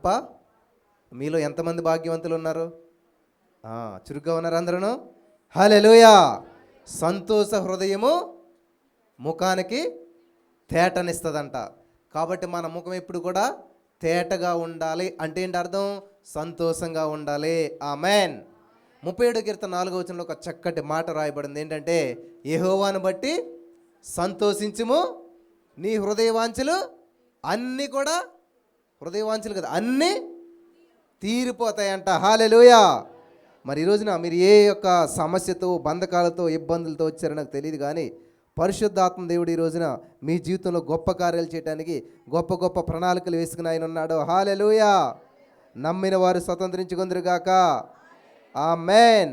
తప్ప మీలో ఎంతమంది భాగ్యవంతులు ఉన్నారు? చురుగ్గా ఉన్నారు అందరూ. హల్లెలూయా. సంతోష హృదయము ముఖానికి తేటనిస్తుందంట. కాబట్టి మన ముఖం ఎప్పుడు కూడా తేటగా ఉండాలి. అంటే ఏంటి అర్థం? సంతోషంగా ఉండాలి. ఆమేన్. 37 కీర్తన 4వ వచనంలో ఒక చక్కటి మాట రాయబడింది. ఏంటంటే, యెహోవాను బట్టి సంతోషించుము, నీ హృదయవాంఛలు అన్నీ కూడా, హృదయవాంఛలు కదా, అన్నీ తీరిపోతాయంట. హల్లెలూయా. మరి ఈ రోజున మీరు ఏ యొక్క సమస్యతో, బంధకాలతో, ఇబ్బందులతో వచ్చారో నాకు తెలియదు, కానీ పరిశుద్ధాత్మ దేవుడు ఈ రోజున మీ జీవితంలో గొప్ప కార్యాలు చేయడానికి గొప్ప గొప్ప ప్రణాళికలు వేసుకుని ఆయన ఉన్నాడు. హల్లెలూయా. నమ్మిన వారు స్వతంత్రించుకొందురుగాక. ఆమేన్.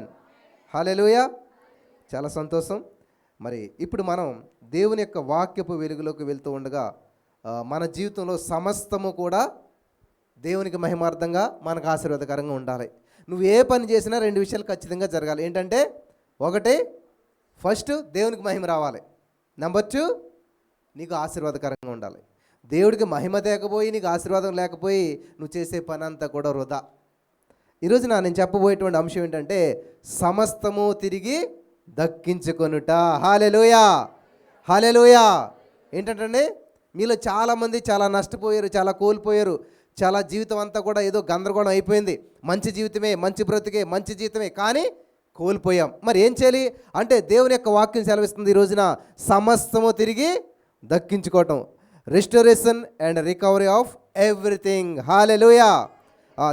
హల్లెలూయా. చాలా సంతోషం. మరి ఇప్పుడు మనం దేవుని యొక్క వాక్యపు వెలుగులోకి వెళ్తూ ఉండగా మన జీవితంలో సమస్తము కూడా దేవునికి మహిమార్థంగా, మనకు ఆశీర్వాదకరంగా ఉండాలి. నువ్వు ఏ పని చేసినా 2 విషయాలు ఖచ్చితంగా జరగాలి. ఏంటంటే, ఒకటి, ఫస్ట్ దేవునికి మహిమ రావాలి. నెంబర్ 2, నీకు ఆశీర్వాదకరంగా ఉండాలి. దేవుడికి మహిమ తేకపోయి, నీకు ఆశీర్వాదం లేకపోయి నువ్వు చేసే పని అంతా కూడా వృధా. ఈరోజు నేను చెప్పబోయేటువంటి అంశం ఏంటంటే, సమస్తము తిరిగి దక్కించుకొనుట. హల్లెలూయా. హల్లెలూయా. ఏంటంటే, మీలో చాలామంది చాలా నష్టపోయారు, చాలా కోల్పోయారు, చాలా జీవితం అంతా కూడా ఏదో గందరగోళం అయిపోయింది. మంచి జీవితమే, మంచి బ్రతికే, మంచి జీవితమే, కానీ కోల్పోయాం. మరి ఏం చేయాలి అంటే, దేవుని యొక్క వాక్యం సెలవిస్తుంది ఈ రోజున, సమస్తము తిరిగి దక్కించుకోవటం. Restoration and recovery of everything. Hallelujah.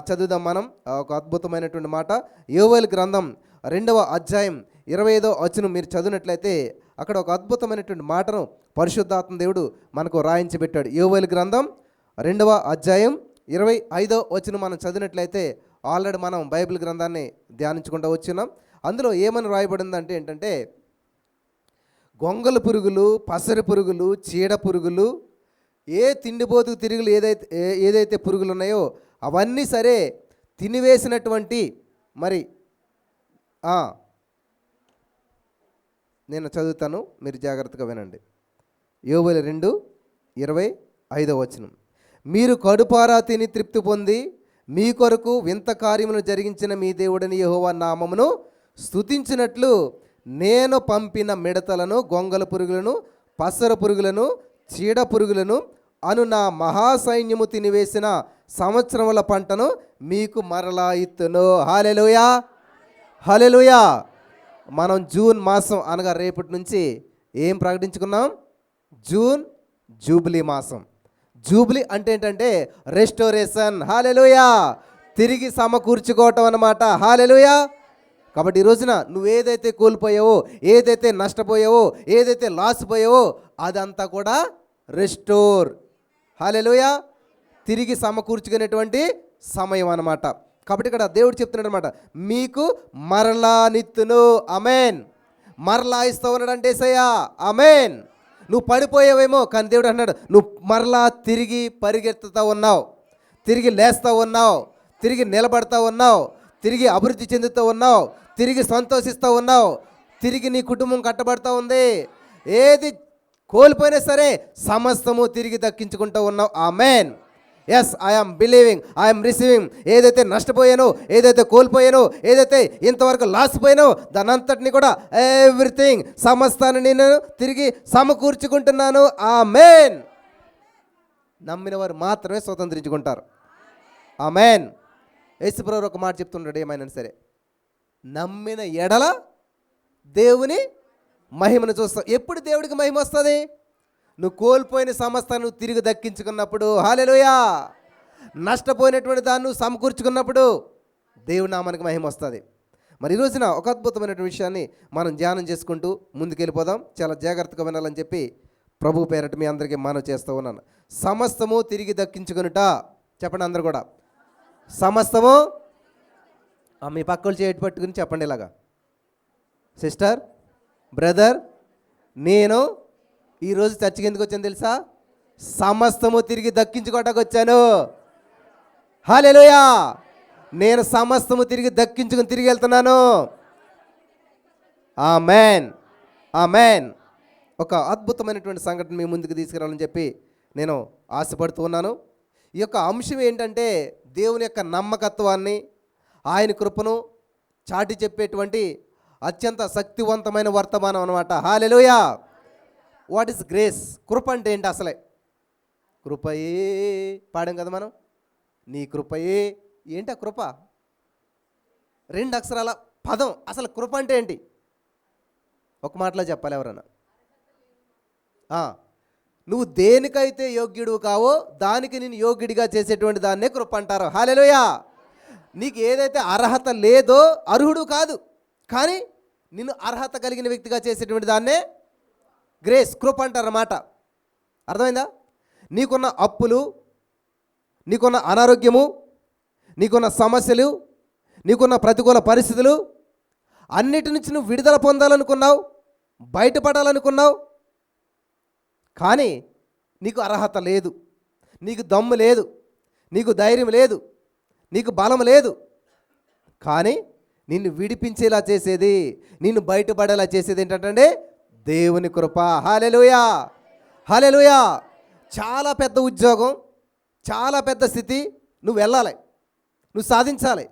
చదువుదాం మనం ఒక అద్భుతమైనటువంటి మాట. యోవేలు గ్రంథం 2వ అధ్యాయం 25వ వచనం మీరు చదివినట్లయితే, అక్కడ ఒక అద్భుతమైనటువంటి మాటను పరిశుద్ధాత్మ దేవుడు మనకు రాయించి పెట్టాడు. యోవేలు గ్రంథం 2వ అధ్యాయం 25వ వచనం మనం చదివినట్లయితే, ఆల్రెడీ మనం బైబిల్ గ్రంథాన్ని ధ్యానించుకుంటూ వచ్చినాం. అందులో ఏమని రాయబడిందంటే ఏంటంటే, గొంగళ పురుగులు, పసరి పురుగులు, చీడ పురుగులు, ఏ తిండిపోతుకు తిరుగులు ఏదైతే పురుగులు ఉన్నాయో అవన్నీ సరే తినివేసినటువంటి, మరి నేను చదువుతాను, మీరు జాగ్రత్తగా వినండి. యోవేలు 2:25వ వచనం. మీరు కడుపారా తిని తృప్తి పొంది మీ కొరకు వింత కార్యములు జరిగించిన మీ దేవుడని యెహోవా నామమును స్తుతించినట్లు నేను పంపిన మిడతలను, గొంగళ పురుగులను, పసర పురుగులను, చీడ పురుగులను అను నా మహాసైన్యము తినివేసిన సంవత్సరముల పంటను మీకు మరలా ఇత్తును. హల్లెలూయా. హల్లెలూయా. మనం జూన్ మాసం అనగా రేపటి నుంచి ఏం ప్రకటించుకున్నాం? జూన్ జూబ్లీ మాసం. జూబ్లీ అంటే ఏంటంటే రెస్టోరేషన్. హల్లెలూయా. తిరిగి సమకూర్చుకోవటం అన్నమాట. హల్లెలూయా. కాబట్టి ఈ రోజున నువ్వు ఏదైతే కోల్పోయావో, ఏదైతే నష్టపోయావో, ఏదైతే లాస్ పోయావో అదంతా కూడా రెస్టోర్. హల్లెలూయా. తిరిగి సమకూర్చుకునేటువంటి సమయం అన్నమాట. కాబట్టి ఇక్కడ దేవుడు చెప్తున్నాడు అనమాట, మీకు మరలా నిత్తును. ఆమేన్. మరలా ఇస్తావు ఉన్నాడు అంటే యేసయ్యా. ఆమేన్. నువ్వు పడిపోయావేమో, కానీ దేవుడు అన్నాడు, నువ్వు మరలా తిరిగి పరిగెత్తుతూ ఉన్నావు, తిరిగి లేస్తూ ఉన్నావు, తిరిగి నిలబడతా ఉన్నావు, తిరిగి అభివృద్ధి చెందుతూ ఉన్నావు, తిరిగి సంతోషిస్తూ ఉన్నావు, తిరిగి నీ కుటుంబం కట్టబడతా ఉంది. ఏది కోల్పోయినా సరే సమస్తము తిరిగి దక్కించుకుంటూ ఉన్నావు. Amen. Yes, I'm believing, I'm receiving. ఏదైతే నష్టపోయానో, ఏదైతే కోల్పోయానో, ఏదైతే ఇంతవరకు లాస్ పోయానో దానంతటిని కూడా ఎవ్రీథింగ్, సమస్తాన్ని నేను తిరిగి సమకూర్చుకుంటున్నాను. ఆమేన్. నమ్మిన వారు మాత్రమే స్వతంత్రించుకుంటారు. ఆమేన్. యేసుప్రభువు ఒక మాట చెప్తున్నాడు, ఏమైనా సరే నమ్మిన ఎడల దేవుని మహిమను చూస్తావు. ఎప్పుడు దేవుడికి మహిమ వస్తుంది? నువ్వు కోల్పోయిన సమస్తాన్ని నువ్వు తిరిగి దక్కించుకున్నప్పుడు. హల్లెలూయా. నష్టపోయినటువంటి దాన్ని నువ్వు సమకూర్చుకున్నప్పుడు దేవుని నామానికి మహిమ వస్తుంది. మరి ఈ రోజున ఒక అద్భుతమైనటువంటి విషయాన్ని మనం ధ్యానం చేసుకుంటూ ముందుకెళ్ళిపోదాం. చాలా జాగ్రత్తగా వినాలని చెప్పి ప్రభు పేరట మీ అందరికీ మనవి చేస్తూ ఉన్నాను. సమస్తము తిరిగి దక్కించుకునుట. చెప్పండి అందరు కూడా, సమస్తము. మీ పక్కలు చేతి పట్టుకుని చెప్పండి ఇలాగా, సిస్టర్, బ్రదర్, నేను ఈరోజు చర్చికి ఎందుకు వచ్చాను తెలుసా? సమస్తము తిరిగి దక్కించుకోవడానికి వచ్చాను. హల్లెలూయా. నేను సమస్తము తిరిగి దక్కించుకుని తిరిగి వెళ్తున్నాను. ఆమేన్. ఆమేన్. ఒక అద్భుతమైనటువంటి సంఘటన మీ ముందుకు తీసుకురావాలని చెప్పి నేను ఆశపడుతూ ఉన్నాను. ఈ యొక్క అంశం ఏంటంటే, దేవుని యొక్క నమ్మకత్వాన్ని, ఆయన కృపను చాటి చెప్పేటువంటి అత్యంత శక్తివంతమైన వర్తమానం అనమాట. హల్లెలూయా. What is grace? కృప అంటే ఏంటి అసలే? కృపయే పాడాం కదా మనం. నీ కృపయే. ఏంటి ఆ కృప? 2 అక్షరాల పదం. అసలు కృప అంటే ఏంటి? ఒక మాటలో చెప్పాలి ఎవరన్నా. నువ్వు దేనికైతే యోగ్యుడు కావో దానికి నేను యోగ్యుడిగా చేసేటువంటి దాన్నే కృప అంటారు. హల్లెలూయా. నీకు ఏదైతే అర్హత లేదో, అర్హుడు కాదు కానీ నిన్ను అర్హత కలిగిన వ్యక్తిగా చేసేటువంటి దాన్నే గ్రేస్, కృప అంటారు అన్నమాట. అర్థమైందా? నీకున్న అప్పులు, నీకున్న అనారోగ్యము, నీకున్న సమస్యలు, నీకున్న ప్రతికూల పరిస్థితులు అన్నిటి నుంచి నువ్వు విడుదల పొందాలనుకున్నావు, బయటపడాలనుకున్నావు, కానీ నీకు అర్హత లేదు, నీకు దమ్ము లేదు, నీకు ధైర్యం లేదు, నీకు బలం లేదు. కానీ నిన్ను విడిపించేలా చేసేది, నిన్ను బయటపడేలా చేసేది ఏంటంటే దేవుని కృప. హల్లెలూయా. హల్లెలూయా. చాలా పెద్ద ఉద్యోగం, చాలా పెద్ద స్థితి నువ్వు వెళ్ళాలి, నువ్వు సాధించాలి,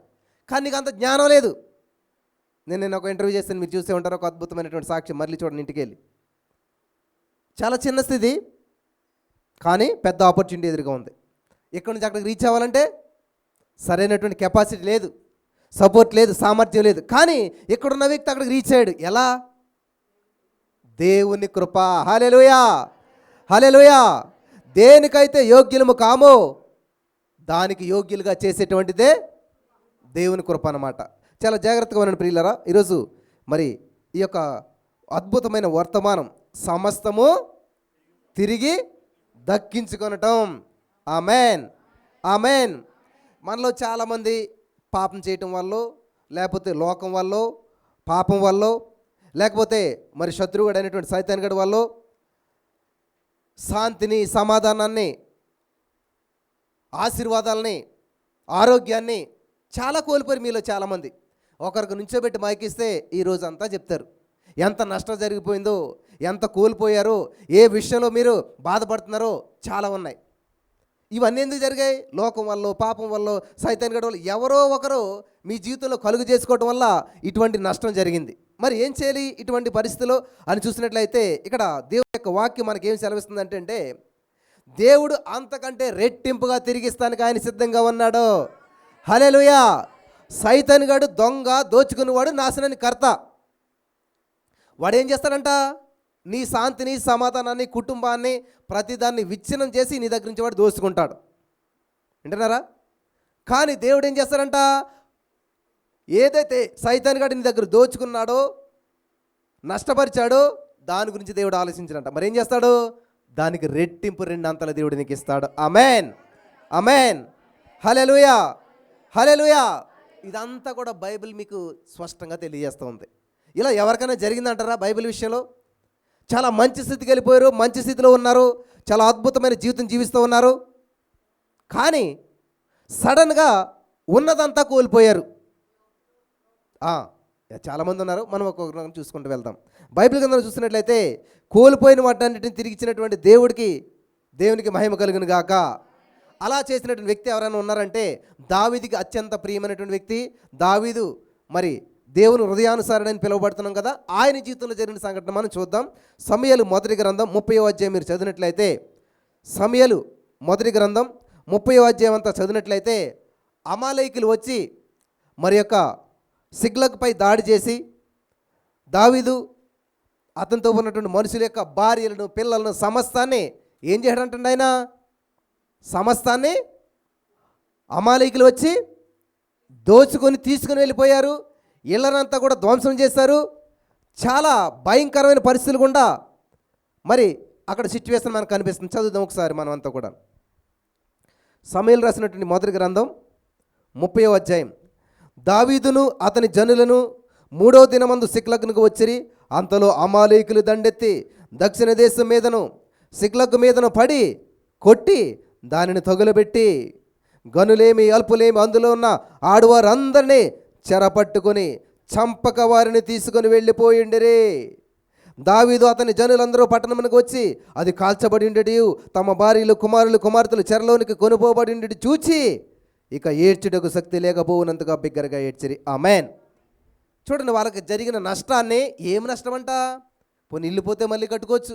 కానీ నీకు అంత జ్ఞానం లేదు. నేను ఒక ఇంటర్వ్యూ చేస్తాను, మీరు చూసే ఉంటారు, ఒక అద్భుతమైనటువంటి సాక్ష్యం. మళ్ళీ చూడండి, ఇంటికి వెళ్ళి చాలా చిన్న స్థితి కానీ పెద్ద ఆపర్చునిటీ ఎదురుగా ఉంది. ఎక్కడి నుంచి అక్కడికి రీచ్ అవ్వాలంటే సరైనటువంటి కెపాసిటీ లేదు, సపోర్ట్ లేదు, సామర్థ్యం లేదు. కానీ ఇక్కడున్న వ్యక్తి అక్కడికి రీచ్ అయ్యాడు. ఎలా? దేవుని కృప. హల్లెలూయా. హల్లెలూయా. దేనికైతే యోగ్యులము కామో దానికి యోగ్యులుగా చేసేటువంటిదే దేవుని కృప అన్నమాట. చాలా జాగ్రత్తగా ఉన్నాను ప్రియులారా. ఈరోజు మరి ఈ యొక్క అద్భుతమైన వర్తమానం, సమస్తము తిరిగి దక్కించుకొనటం. ఆమేన్. ఆమేన్. మనలో చాలామంది పాపం చేయటం వల్ల, లేకపోతే లోకం వల్ల, పాపం వల్ల, లేకపోతే మరి శత్రువుడు అయినటువంటి సైతాన్గడి వల్ల శాంతిని, సమాధానాన్ని, ఆశీర్వాదాలని, ఆరోగ్యాన్ని చాలా కోల్పోయారు. మీలో చాలామంది ఒకరికి నుంచోబెట్టి మైకిస్తే ఈరోజు అంతా చెప్తారు ఎంత నష్టం జరిగిపోయిందో, ఎంత కోల్పోయారో, ఏ విషయంలో మీరు బాధపడుతున్నారో చాలా ఉన్నాయి. ఇవన్నీ ఎందుకు జరిగాయి? లోకం వల్ల, పాపం వల్ల, సైతాన్ గడి వల్ల, ఎవరో ఒకరు మీ జీవితంలో కలుగు చేసుకోవటం వల్ల ఇటువంటి నష్టం జరిగింది. మరి ఏం చేయాలి ఇటువంటి పరిస్థితుల్లో అని చూసినట్లయితే ఇక్కడ దేవుని యొక్క వాక్యం మనకేం సెలవిస్తుంది అంటే దేవుడు అంతకంటే రెట్టింపుగా తిరిగిస్తానికి ఆయన సిద్ధంగా ఉన్నాడు. హల్లెలూయా. సైతాన్ గడు దొంగ, దోచుకునేవాడు, నాశనానికి కర్త. వాడు ఏం చేస్తాడంట? నీ శాంతిని, సమాధానాన్ని, కుటుంబాన్ని, ప్రతిదాన్ని విచ్ఛిన్నం చేసి నీ దగ్గర నుంచి వాడు దోచుకుంటాడు. వింటున్నారా? కానీ దేవుడు ఏం చేస్తాడంట? ఏదైతే సైతాన్ గడు నీ దగ్గర దోచుకున్నాడో, నష్టపరిచాడో దాని గురించి దేవుడు ఆలోచించాడంట. మరి ఏం చేస్తాడు? దానికి రెట్టింపు 2 అంతల దేవుడు నీకు ఇస్తాడు. ఆమేన్. ఆమేన్. హల్లెలూయా. హల్లెలూయా. ఇదంతా కూడా బైబిల్ మీకు స్పష్టంగా తెలియజేస్తూ ఉంది. ఇలా ఎవరికైనా జరిగిందంటారా? బైబిల్ విషయంలో చాలా మంచి స్థితికి వెళ్ళిపోయారు, మంచి స్థితిలో ఉన్నారు, చాలా అద్భుతమైన జీవితం జీవిస్తూ ఉన్నారు, కానీ సడన్గా ఉన్నదంతా కోల్పోయారు. చాలామంది ఉన్నారు. మనం ఒక్కొక్కరు చూసుకుంటూ వెళ్దాం. బైబిల్ గ్రంథంలో చూసినట్లయితే కోల్పోయిన వాటన్నిటిని తిరిగి ఇచ్చినటువంటి దేవునికి మహిమ కలుగును గాక. అలా చేసినటువంటి వ్యక్తి ఎవరైనా ఉన్నారంటే దావీదుకి అత్యంత ప్రియమైనటువంటి వ్యక్తి. దావీదు మరి దేవుని హృదయానుసారుడని పిలువబడుతున్నాం కదా, ఆయన జీవితంలో జరిగిన సంఘటన మనం చూద్దాం. సమూయేలు మొదటి గ్రంథం 30వ అధ్యాయం మీరు చదివినట్లయితే, సమూయేలు మొదటి గ్రంథం 30వ అధ్యాయం అంతా చదివినట్లయితే, అమాలేకులు వచ్చి మరి యొక్క సిగ్లగ్పై దాడి చేసి దావీదు అతనితో ఉన్నటువంటి మనుషుల యొక్క భార్యలను, పిల్లలను, సమస్తాన్ని ఏం చేయడంటే ఆయన సమస్తాన్ని అమాలేకులు వచ్చి దోచుకొని తీసుకుని వెళ్ళిపోయారు. ఇళ్ళనంతా కూడా ధ్వంసం చేశారు. చాలా భయంకరమైన పరిస్థితులు గుండా మరి అక్కడ సిచ్యువేషన్ మనకు కనిపిస్తుంది. చదువుదాం ఒకసారి మనం అంతా కూడా. సమూయేలు రాసినటువంటి మొదటి గ్రంథం 30వ అధ్యాయం. దావీదును అతని జనులను 3వ దినమందు సిక్లగ్నుకు వచ్చిరి. అంతలో అమాలేకులు దండెత్తి దక్షిణ దేశం మీదను సిక్లగ్ మీదను పడి కొట్టి దానిని తగులబెట్టి గనులేమి అల్పులేమి అందులో ఉన్న ఆడవారందరినీ చెరపట్టుకొని చంపక వారిని తీసుకొని వెళ్ళిపోయిండిరి. దావీదు అతని జనులందరూ పట్టణమునకు వచ్చి అది కాల్చబడి ఉండేటి, తమ భార్యలు, కుమారులు, కుమార్తెలు చెరలోనికి కొనుపోబడి ఉండేటి చూచి ఇక ఏడ్చుటకు శక్తి లేకపోవునంతగా బిగ్గరగా ఏడ్చిరి. ఆమెన్. చూడండి, వాళ్ళకి జరిగిన నష్టాన్ని, ఏం నష్టం అంట? పోనీ ఇల్లు పోతే మళ్ళీ కట్టుకోవచ్చు,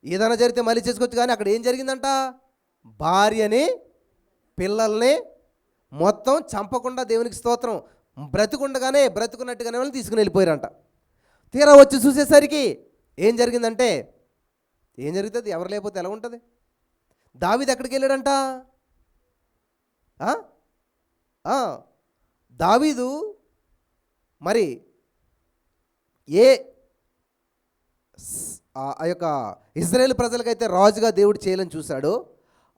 ఏదైనా జరిగితే మళ్ళీ చేసుకోవచ్చు, కానీ అక్కడ ఏం జరిగిందంట? భార్యని, పిల్లల్ని మొత్తం చంపకుండా, దేవునికి స్తోత్రం, బ్రతుకున్నట్టుగానే వాళ్ళు తీసుకుని వెళ్ళిపోయారంట. తీరా వచ్చి చూసేసరికి ఏం జరిగిందంటే, ఏం జరుగుతుంది? ఎవరు లేకపోతే ఎలా ఉంటుంది? దావీదు ఎక్కడికి వెళ్ళాడంట? దావీదు మరి ఆ యొక్క ఇజ్రాయేల్ ప్రజలకైతే రాజుగా దేవుడు చేయాలని చూశాడో,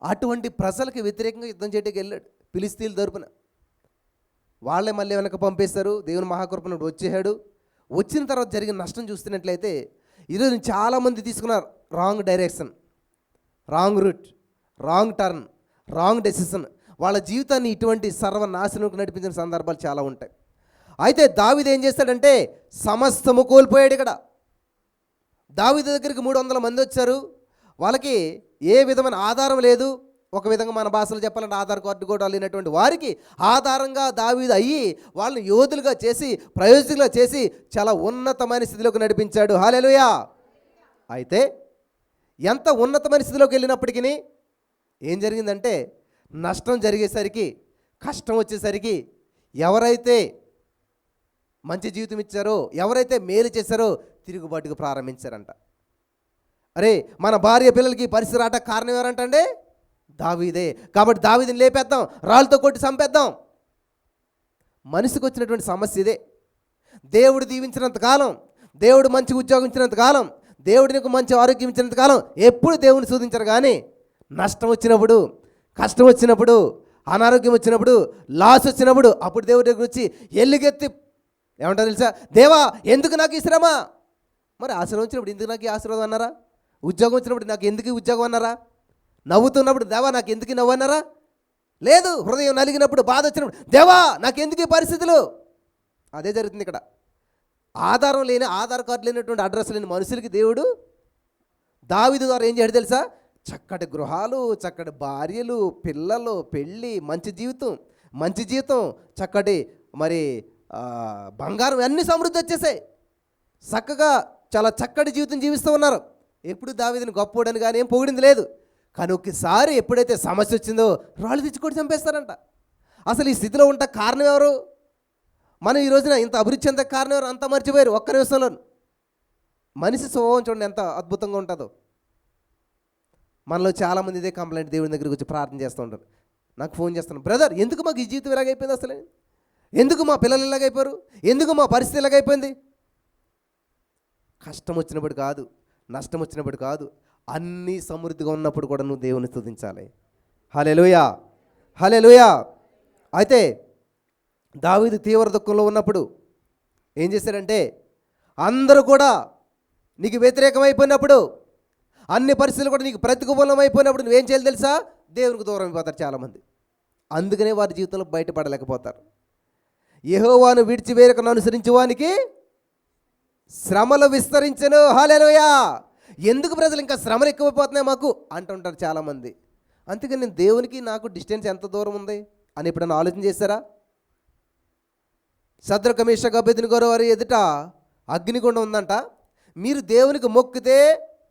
అటువంటి ప్రజలకి వ్యతిరేకంగా యుద్ధం చేయడానికి వెళ్ళాడు. ఫిలిష్తీయుల తరపున వాళ్ళే మళ్ళీ వెనక పంపేస్తారు. దేవుని మహాకృపను వచ్చేసాడు. వచ్చిన తర్వాత జరిగిన నష్టం చూస్తున్నట్లయితే, ఈరోజు చాలామంది తీసుకున్నారు wrong direction, wrong route, wrong turn, wrong decision. వాళ్ళ జీవితాన్ని ఇటువంటి సర్వనాశనంకు నడిపించిన సందర్భాలు చాలా ఉంటాయి. అయితే దావీదు ఏం చేస్తాడంటే, సమస్తము కోల్పోయాడు. ఇక్కడ దావీదు దగ్గరికి 300 మంది వచ్చారు. వాళ్ళకి ఏ విధమైన ఆధారం లేదు. ఒక విధంగా మన భాషలో చెప్పాలంటే ఆధార్ కార్డు కూడా లేనటువంటి వారికి ఆధారంగా దావీదు అయ్యి వాళ్ళని యోధులుగా చేసి, ప్రయోజకులుగా చేసి చాలా ఉన్నతమైన స్థితిలోకి నడిపించాడు. హల్లెలూయా. అయితే ఎంత ఉన్నతమైన స్థితిలోకి వెళ్ళినప్పటికీ ఏం జరిగిందంటే, నష్టం జరిగేసరికి, కష్టం వచ్చేసరికి ఎవరైతే మంచి జీవితం ఇచ్చారో, ఎవరైతే మేలు చేశారో తిరుగుబాటుకు ప్రారంభించారంట. అరే, మన భార్య పిల్లలకి పరిస్థితి రాట కారణం ఎవరంటే దావీదే. కాబట్టి దావీదుని లేపేద్దాం, రాళ్ళతో కొట్టి చంపేద్దాం. మనిషికి వచ్చినటువంటి సమస్య ఇదే. దేవుడు దీవించినంత కాలం, దేవుడు మంచి ఉద్యోగం ఇచ్చినంత కాలం, దేవుడు నీకు మంచి ఆరోగ్యం ఇచ్చినంత కాలం ఎప్పుడు దేవుని శోధించరు. కానీ నష్టం వచ్చినప్పుడు, కష్టం వచ్చినప్పుడు, అనారోగ్యం వచ్చినప్పుడు, లాస్ వచ్చినప్పుడు, అప్పుడు దేవుడి దగ్గర వచ్చి ఎల్లుగెత్తి ఏమంటారు తెలుసా? దేవా, ఎందుకు నాకు ఈ శ్రమ? మరి ఆశీర్వాదం వచ్చినప్పుడు ఎందుకు నాకు ఈ ఆశీర్వాదం అన్నారా? ఉద్యోగం వచ్చినప్పుడు నాకు ఎందుకు ఉద్యోగం అన్నారా? నవ్వుతున్నప్పుడు దేవా నాకు ఎందుకు నవ్వు అన్నారా? లేదు. హృదయం నలిగినప్పుడు, బాధ వచ్చినప్పుడు దేవా నాకు ఎందుకు ఈ పరిస్థితులు? అదే జరుగుతుంది ఇక్కడ. ఆధారం లేని, ఆధార్ కార్డు లేనటువంటి అడ్రస్ లేని మనుషులకి దేవుడు దావీదు ద్వారా ఏం చేయడు తెలుసా? చక్కటి గృహాలు, చక్కటి భార్యలు, పిల్లలు, పెళ్ళి, మంచి జీవితం, చక్కటి మరి బంగారం, అన్ని సమృద్ధి వచ్చేసాయి. చక్కగా చాలా చక్కటి జీవితం జీవిస్తూ ఉన్నారు. ఎప్పుడు దావీదుని గొప్పోడని కానీ ఏం పొగిడింది లేదు. కానీ ఒక్కసారి ఎప్పుడైతే సమస్య వచ్చిందో రాళ్ళు తెచ్చుకొని చంపేస్తారంట. అసలు ఈ స్థితిలో ఉంటే కారణం ఎవరు? మనం ఈ రోజున ఇంత అభివృద్ధి చెందే కారణం ఎవరు? అంతా మర్చిపోయారు ఒక్క నిమిషంలో. మనిషి స్వభావం చూడండి ఎంత అద్భుతంగా ఉంటుందో. మనలో చాలామంది ఇదే కంప్లైంట్ దేవుని దగ్గరికి వచ్చి ప్రార్థన చేస్తూ ఉంటారు. నాకు ఫోన్ చేస్తాను, బ్రదర్ ఎందుకు మాకు ఈ జీవితం ఇలాగైపోయింది? అసలు ఎందుకు మా పిల్లలు ఇలాగైపోయారు? ఎందుకు మా పరిస్థితి ఇలాగైపోయింది? కష్టం వచ్చినప్పుడు కాదు, నష్టం వచ్చినప్పుడు కాదు, అన్నీ సమృద్ధిగా ఉన్నప్పుడు కూడా నువ్వు దేవుని స్తుతించాలి. హల్లెలూయా, హల్లెలూయా. అయితే దావీదు తీవ్ర దుఃఖంలో ఉన్నప్పుడు ఏం చేశాడంటే, అందరూ కూడా నీకు వ్యతిరేకమైపోయినప్పుడు, అన్ని పరిస్థితులు కూడా నీకు ప్రతికూలం అయిపోయినప్పుడు నువ్వేం చేయాలి తెలుసా? దేవునికి దూరం అయిపోతారు చాలామంది. అందుకనే వారి జీవితంలో బయటపడలేకపోతారు. యెహోవాను విడిచి వేరొకను అనుసరించే వానికి శ్రమలు విస్తరించెను. హల్లెలూయా. ఎందుకు ప్రజలు ఇంకా శ్రమలు ఎక్కువైపోతున్నాయి మాకు అంటుంటారు చాలామంది. అందుకని నేను దేవునికి నాకు డిస్టెన్స్ ఎంత దూరం ఉంది అని ఎప్పుడైనా ఆలోచన చేశారా? శద్రక మేషక అబేద్నెగో వారి ఎదుట అగ్నిగుండం ఉందంట. మీరు దేవునికి మొక్కితే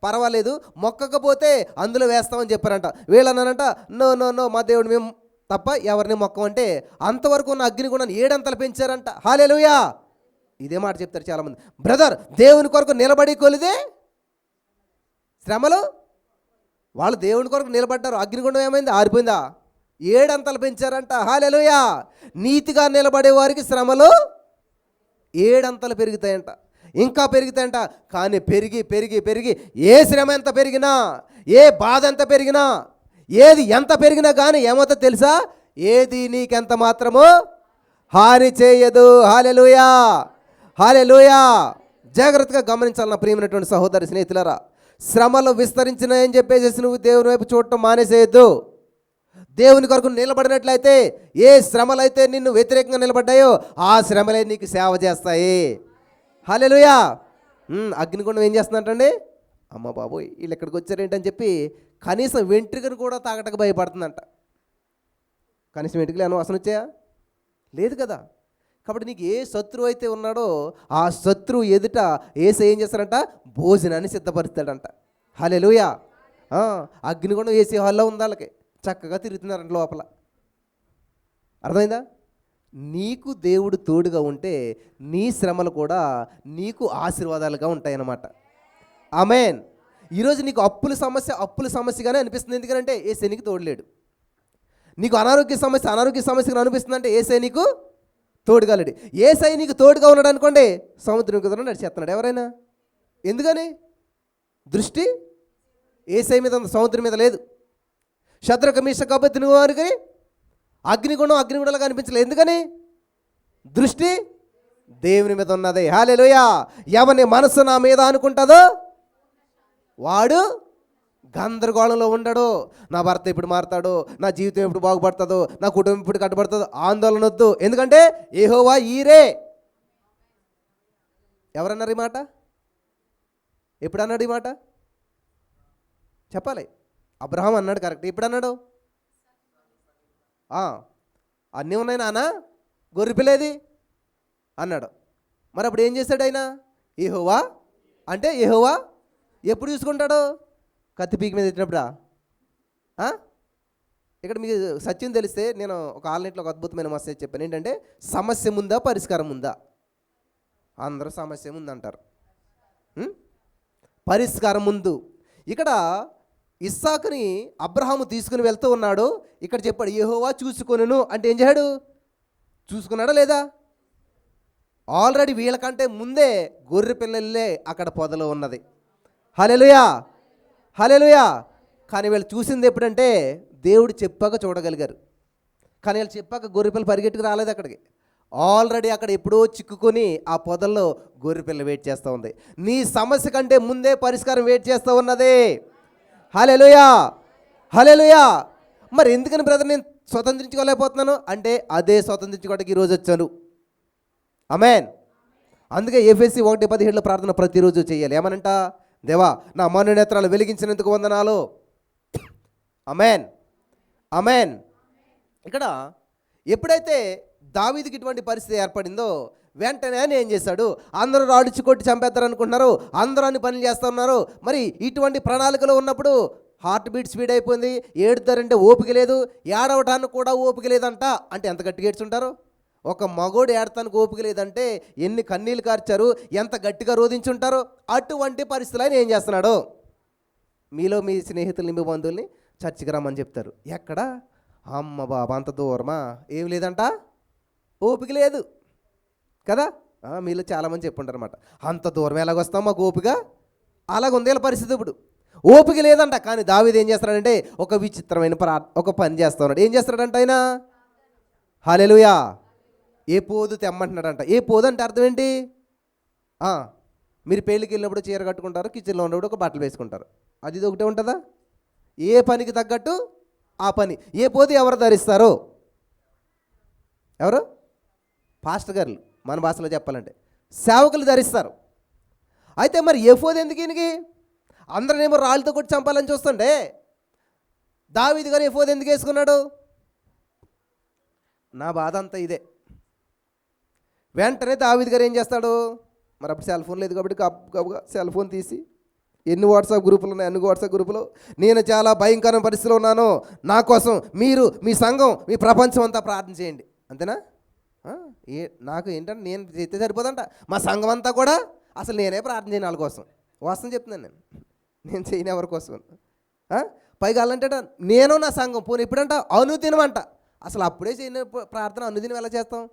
పర్వాలేదు, మొక్కకపోతే అందులో వేస్తామని చెప్పారంట. వీళ్ళన్నారంట, నో నో నో మా దేవుడు మేము తప్ప ఎవరిని మొక్కమంటే అంతవరకు ఉన్న అగ్నిగుండాన్ని 7 అంతలు పెంచారంట. హల్లెలూయా. ఇదే మాట చెప్తారు చాలామంది. బ్రదర్ దేవుని కొరకు నిలబడి కొలిదే శ్రమలు. వాళ్ళు దేవుని కొరకు నిలబడ్డారు, అగ్నిగుండం ఏమైంది? ఆరిపోయిందా? 7 అంతలు పెంచారంట. హల్లెలూయా. నీతిగా నిలబడే వారికి శ్రమలు 7 అంతలు పెరుగుతాయంట, ఇంకా పెరుగుతాయంట. కానీ పెరిగి పెరిగి పెరిగి ఏ శ్రమ ఎంత పెరిగినా, ఏ బాధ ఎంత పెరిగినా, ఏది ఎంత పెరిగినా కానీ ఏమవుతుందో తెలుసా? ఏది నీకెంత మాత్రమో హాని చేయదు. హల్లెలూయా, హల్లెలూయా. జాగ్రత్తగా గమనించాలి నా ప్రియమైనటువంటి సహోదరి స్నేహితులారా. శ్రమలు విస్తరించినాయని చెప్పేసి నువ్వు దేవుని వైపు చూడటం మానేసేయద్దు. దేవుని కొరకు నిలబడినట్లయితే ఏ శ్రమలైతే నిన్ను వ్యతిరేకంగా నిలబడ్డాయో ఆ శ్రమలే నీకు సేవ చేస్తాయి. హల్లెలూయా. అగ్నిగుండం ఏం చేస్తుందంటండి? అమ్మ బాబోయ్ వీళ్ళు ఎక్కడికి వచ్చారేంటని చెప్పి కనీసం వెంట్రుకను కూడా తాగటకు భయపడుతుందంట. కనీసం వెంట్రుకలు ఏమైనా వాసన వచ్చాయా? లేదు కదా. కాబట్టి నీకు ఏ శత్రువు అయితే ఉన్నాడో ఆ శత్రువు ఎదుట యేసయ్య ఏం చేస్తారంట? భోజనాన్ని సిద్ధపరుస్తాడంట. హల్లెలూయా. అగ్నిగుండం యేసయ్య హాల్లో ఉంది, వాళ్ళకి చక్కగా తిరుగుతున్నారంట లోపల. అర్థమైందా? నీకు దేవుడు తోడుగా ఉంటే నీ శ్రమలు కూడా నీకు ఆశీర్వాదాలుగా ఉంటాయన్నమాట. ఆమేన్. ఈరోజు నీకు అప్పుల సమస్యగానే అనిపిస్తుంది. ఎందుకంటే యేసయ్య నీకు తోడులేడు. నీకు అనారోగ్య సమస్యగా అనిపిస్తుందంటే యేసయ్య నీకు తోడుగా లేడు. యేసయ్య నీకు తోడుగా ఉన్నాడు అనుకోండి, సముద్రం కుదర నడిచేస్తున్నాడు ఎవరైనా. ఎందుకని? దృష్టి యేసయ్య మీద ఉంది, సముద్రం మీద లేదు. శద్రక మీషక అబేద్నెగో వారికి అగ్నిగుండాలుగా కనిపించలేదు. ఎందుకని? దృష్టి దేవుని మీద ఉన్నది. హల్లెలూయా. ఎవరి మనసు నా మీద అనుకుంటుందో వాడు గందరగోళంలో ఉండడు. నా భర్త ఎప్పుడు మారుతాడో, నా జీవితం ఎప్పుడు బాగుపడుతుందో, నా కుటుంబం ఎప్పుడు కట్టుబడుతుందో ఆందోళన వద్దు. ఎందుకంటే యెహోవా ఈరే. ఎవరన్నారు ఈ మాట? ఎప్పుడు అన్నాడు ఈ మాట? చెప్పాలి. అబ్రహాం అన్నాడు, కరెక్ట్. ఎప్పుడు అన్నాడు? అన్నీ ఉన్నాయి నాన్న, గొర్రెపిల్లేది అన్నాడు. మరి అప్పుడు ఏం చేశాడు ఆయన? యెహోవా అంటే యెహోవా ఎప్పుడు చూసుకుంటాడు? కత్తి పీకి మీద పెట్టినప్పుడా? ఇక్కడ మీకు సత్యం తెలిస్తే నేను ఒక ఆన్లైన్లో ఒక అద్భుతమైన మెసేజ్ చెప్పాను. ఏంటంటే సమస్య ముందా పరిష్కారం ఉందా? అందరూ సమస్య ముందంటారు, పరిష్కారం ముందు. ఇక్కడ ఇస్సాకుని అబ్రహాము తీసుకుని వెళ్తూ ఉన్నాడు. ఇక్కడ చెప్పాడు యెహోవా చూసుకొనును అంటే ఏం చేశాడు? చూసుకున్నాడా లేదా? ఆల్రెడీ వీళ్ళకంటే ముందే గొర్రె పిల్లలే అక్కడ పొదలో ఉన్నది. హల్లెలూయా, హల్లెలూయా. కానీ వీళ్ళు చూసింది ఎప్పుడంటే దేవుడు చెప్పాక చూడగలిగారు. కానీ వీళ్ళు చెప్పాక గొర్రెపిల్ల పరిగెట్టుకు రాలేదు అక్కడికి. ఆల్రెడీ అక్కడ ఎప్పుడో చిక్కుకొని ఆ పొదల్లో గొర్రెపిల్ల వెయిట్ చేస్తూ ఉంది. నీ సమస్య కంటే ముందే పరిష్కారం వెయిట్ చేస్తూ ఉన్నది. హల్లెలూయా, హల్లెలూయా. మరి ఎందుకని బ్రదర్ నేను స్వతంత్రించుకోలేకపోతున్నాను అంటే అదే స్వతంత్రించుకోవడానికి ఈరోజు వచ్చాను. ఆమేన్. అందుకే ఎఫెసీ 1:17 ప్రార్థన ప్రతిరోజు చేయాలి. ఏమనంట? దేవా నా మనోనేత్రాలు వెలిగించినందుకు వందనాలు. ఆమేన్, ఆమేన్. ఇక్కడ ఎప్పుడైతే దావీదుకి ఇటువంటి పరిస్థితి ఏర్పడిందో వెంటనే ఆయన ఏం చేశాడు? అందరూ రాడుచి కొట్టి చంపేద్దారు అనుకుంటున్నారు, అందరూ అన్ని పనులు చేస్తూ ఉన్నారు. మరి ఇటువంటి ప్రణాళికలో ఉన్నప్పుడు హార్ట్ బీట్ స్పీడ్ అయిపోయింది. ఏడుతారంటే ఓపిక లేదు, ఏడవటానికి కూడా ఓపిక లేదంట. అంటే ఎంత గట్టిగా ఏడ్చుంటారు? ఒక మగోడు ఏడటానికి ఓపిక లేదంటే ఎన్ని కన్నీళ్ళు కార్చారు, ఎంత గట్టిగా రోధించుంటారు. అటువంటి పరిస్థితులు ఆయన ఏం చేస్తున్నాడు? మీలో మీ స్నేహితుల్ని, మీ బంధువుల్ని చర్చికి రమ్మని చెప్తారు. ఎక్కడ? అమ్మ బాబా అంత దూరమా? ఏం లేదంట, ఓపిక లేదు కదా. మీలో చాలామంది చెప్పుంటారు అనమాట, అంత దూరం ఎలాగొస్తాం, మాకు ఓపిక. అలాగుంది వీళ్ళ పరిస్థితి. ఇప్పుడు ఓపిక లేదంట. కానీ దావీదు ఏం చేస్తాడంటే ఒక విచిత్రమైన ఒక పని చేస్తా ఉన్నాడు. ఏం చేస్తాడంట ఆయన? హల్లెలూయా. ఏ పోదు తెమ్మంటున్నాడంట. ఏ పోదు అంటే అర్థం ఏంటి? మీరు పెళ్ళికి వెళ్ళినప్పుడు చీర కట్టుకుంటారు, కిచెన్లో ఉన్నప్పుడు ఒక బట్టలు వేసుకుంటారు. అది ఇది ఒకటే ఉంటుందా? ఏ పనికి తగ్గట్టు ఆ పని. ఏ పోదు ఎవరు ధరిస్తారు? ఎవరు? పాస్టర్ గారు, మన భాషలో చెప్పాలంటే సేవకులు ధరిస్తారు. అయితే మరి ఎఫోదు ఎందుకు ఈయనకి? అందరనేమో రాళ్ళతో కొట్టి చంపాలని చూస్తుంటే దావీదు గారు ఎఫోదు ఎందుకు వేసుకున్నాడు? నా బాధ అంతా ఇదే. వెంటనే దావీదు గారు ఏం చేస్తాడు? మరి అప్పుడు సెల్ ఫోన్ లేదు కాబట్టి గబగబా సెల్ ఫోన్ తీసి ఎన్ని వాట్సాప్ గ్రూపులు ఉన్నాయి, అన్ని వాట్సాప్ గ్రూపులో నేను చాలా భయంకరమైన పరిస్థితిలో ఉన్నాను, నా కోసం మీరు, మీ సంఘం, మీ ప్రపంచం అంతా ప్రార్థన చేయండి. అంతేనా? నాకు ఏంటంటే నేను చేస్తే సరిపోదంట, మా సంఘం అంతా కూడా అసలు నేనే ప్రార్థన చేయను వాళ్ళ కోసం. వాస్తవం చెప్తున్నాను నేను చేయను ఎవరి కోసం. పైగా వాళ్ళంటే నేను నా సంఘం పోనీ ఎప్పుడంట అనుదినమంట. అసలు అప్పుడే చేయని ప్రార్థన అనుదినం ఎలా చేస్తాం?